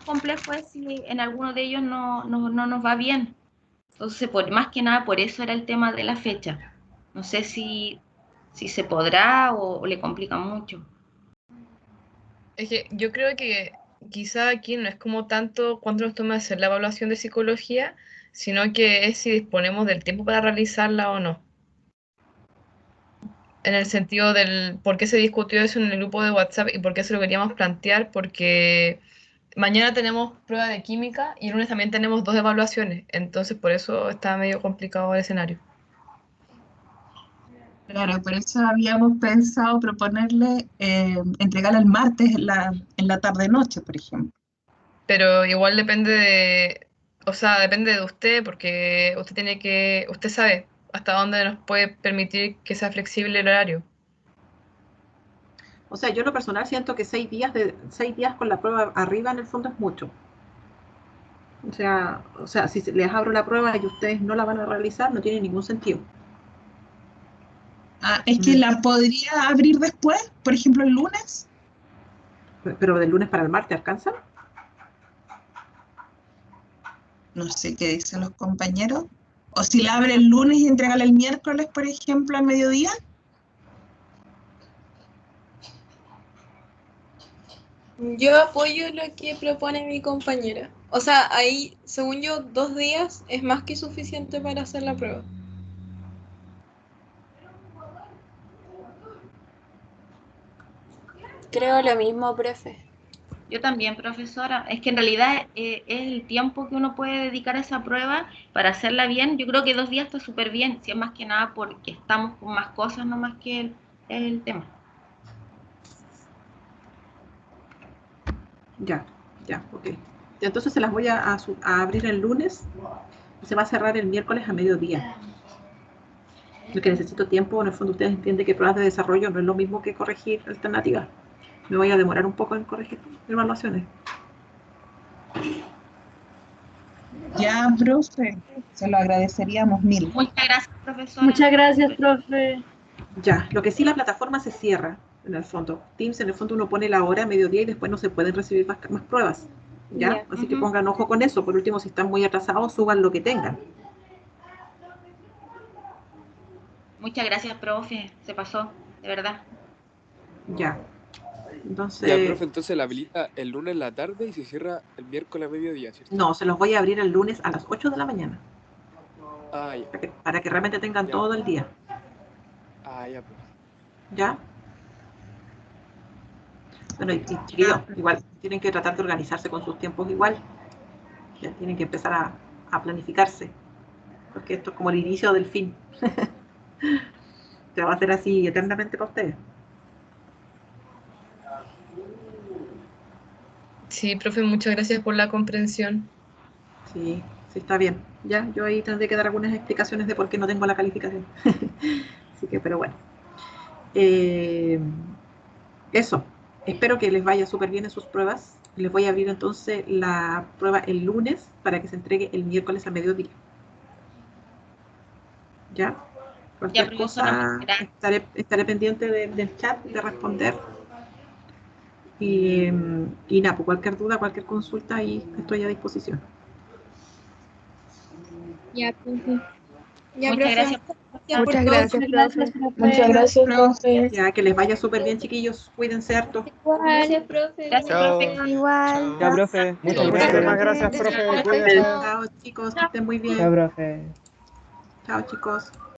complejo es si en alguno de ellos no nos va bien. Entonces, más que nada, por eso era el tema de la fecha. No sé si se podrá o le complica mucho. Es que yo creo que quizá aquí no es como tanto cuánto nos toma hacer la evaluación de psicología, sino que es si disponemos del tiempo para realizarla o no. en el sentido del por qué se discutió eso en el grupo de WhatsApp y por qué se lo queríamos plantear, porque mañana tenemos prueba de química y el lunes también tenemos 2 evaluaciones, entonces por eso está medio complicado el escenario. Claro, por eso habíamos pensado proponerle entregarla el martes en la tarde-noche, por ejemplo. Pero igual depende depende de usted, porque usted sabe hasta dónde nos puede permitir que sea flexible el horario. O sea, yo en lo personal siento que 6 días con la prueba arriba en el fondo es mucho. O sea, si les abro la prueba y ustedes no la van a realizar, no tiene ningún sentido. Es que la podría abrir después, por ejemplo, el lunes. Pero del lunes para el martes, ¿alcanza? No sé qué dicen los compañeros. O si la abre el lunes y entrega el miércoles, por ejemplo, al mediodía. Yo apoyo lo que propone mi compañera. O sea, ahí, según yo, 2 días es más que suficiente para hacer la prueba. Creo lo mismo, profe. Yo también, profesora. Es que en realidad es el tiempo que uno puede dedicar a esa prueba para hacerla bien. Yo creo que 2 días está súper bien, si es más que nada porque estamos con más cosas, no más que el tema. Ya, ok. Entonces se las voy a abrir el lunes y se va a cerrar el miércoles a mediodía. Lo que necesito tiempo, en el fondo ustedes entienden que pruebas de desarrollo no es lo mismo que corregir alternativas. Me voy a demorar un poco en corregir evaluaciones. Ya, profe, se lo agradeceríamos mil. Muchas gracias, profesora. Muchas gracias, profe. Ya, lo que sí, la plataforma se cierra, en el fondo. Teams, en el fondo uno pone la hora a mediodía y después no se pueden recibir más pruebas. ¿Ya? Así que pongan ojo con eso. Por último, si están muy atrasados, suban lo que tengan. Muchas gracias, profe. Se pasó, de verdad. Ya. Entonces... Ya, profe, entonces la habilita el lunes en la tarde y se cierra el miércoles a mediodía, ¿cierto? No, se los voy a abrir el lunes a las 8 de la mañana. Ya. Para que realmente tengan todo el día. Ya, pues. ¿Ya? Bueno, y chiquillos, igual tienen que tratar de organizarse con sus tiempos igual. Ya tienen que empezar a planificarse. Porque esto es como el inicio del fin. Se va a hacer así eternamente para ustedes. Sí, profe, muchas gracias por la comprensión. Sí, está bien. Ya, yo ahí tendré que dar algunas explicaciones de por qué no tengo la calificación. Así que, pero bueno. Eso. Espero que les vaya súper bien en sus pruebas. Les voy a abrir entonces la prueba el lunes para que se entregue el miércoles a mediodía. ¿Ya? Cualquier cosa, estaré pendiente del chat, de responder. Y nada, pues cualquier duda, cualquier consulta, ahí estoy a disposición. Ya, profe. Ya, muchas gracias. Muchas gracias, profe. Muchas gracias, profe. Ya, que les vaya súper bien, chiquillos. Cuídense harto. Gracias, profe. Gracias, profe. Igual. Ya, profe. Muchísimas gracias, profe. Cuídense. Chao, chicos, que estén muy bien. Chao, profe. Chao, chicos.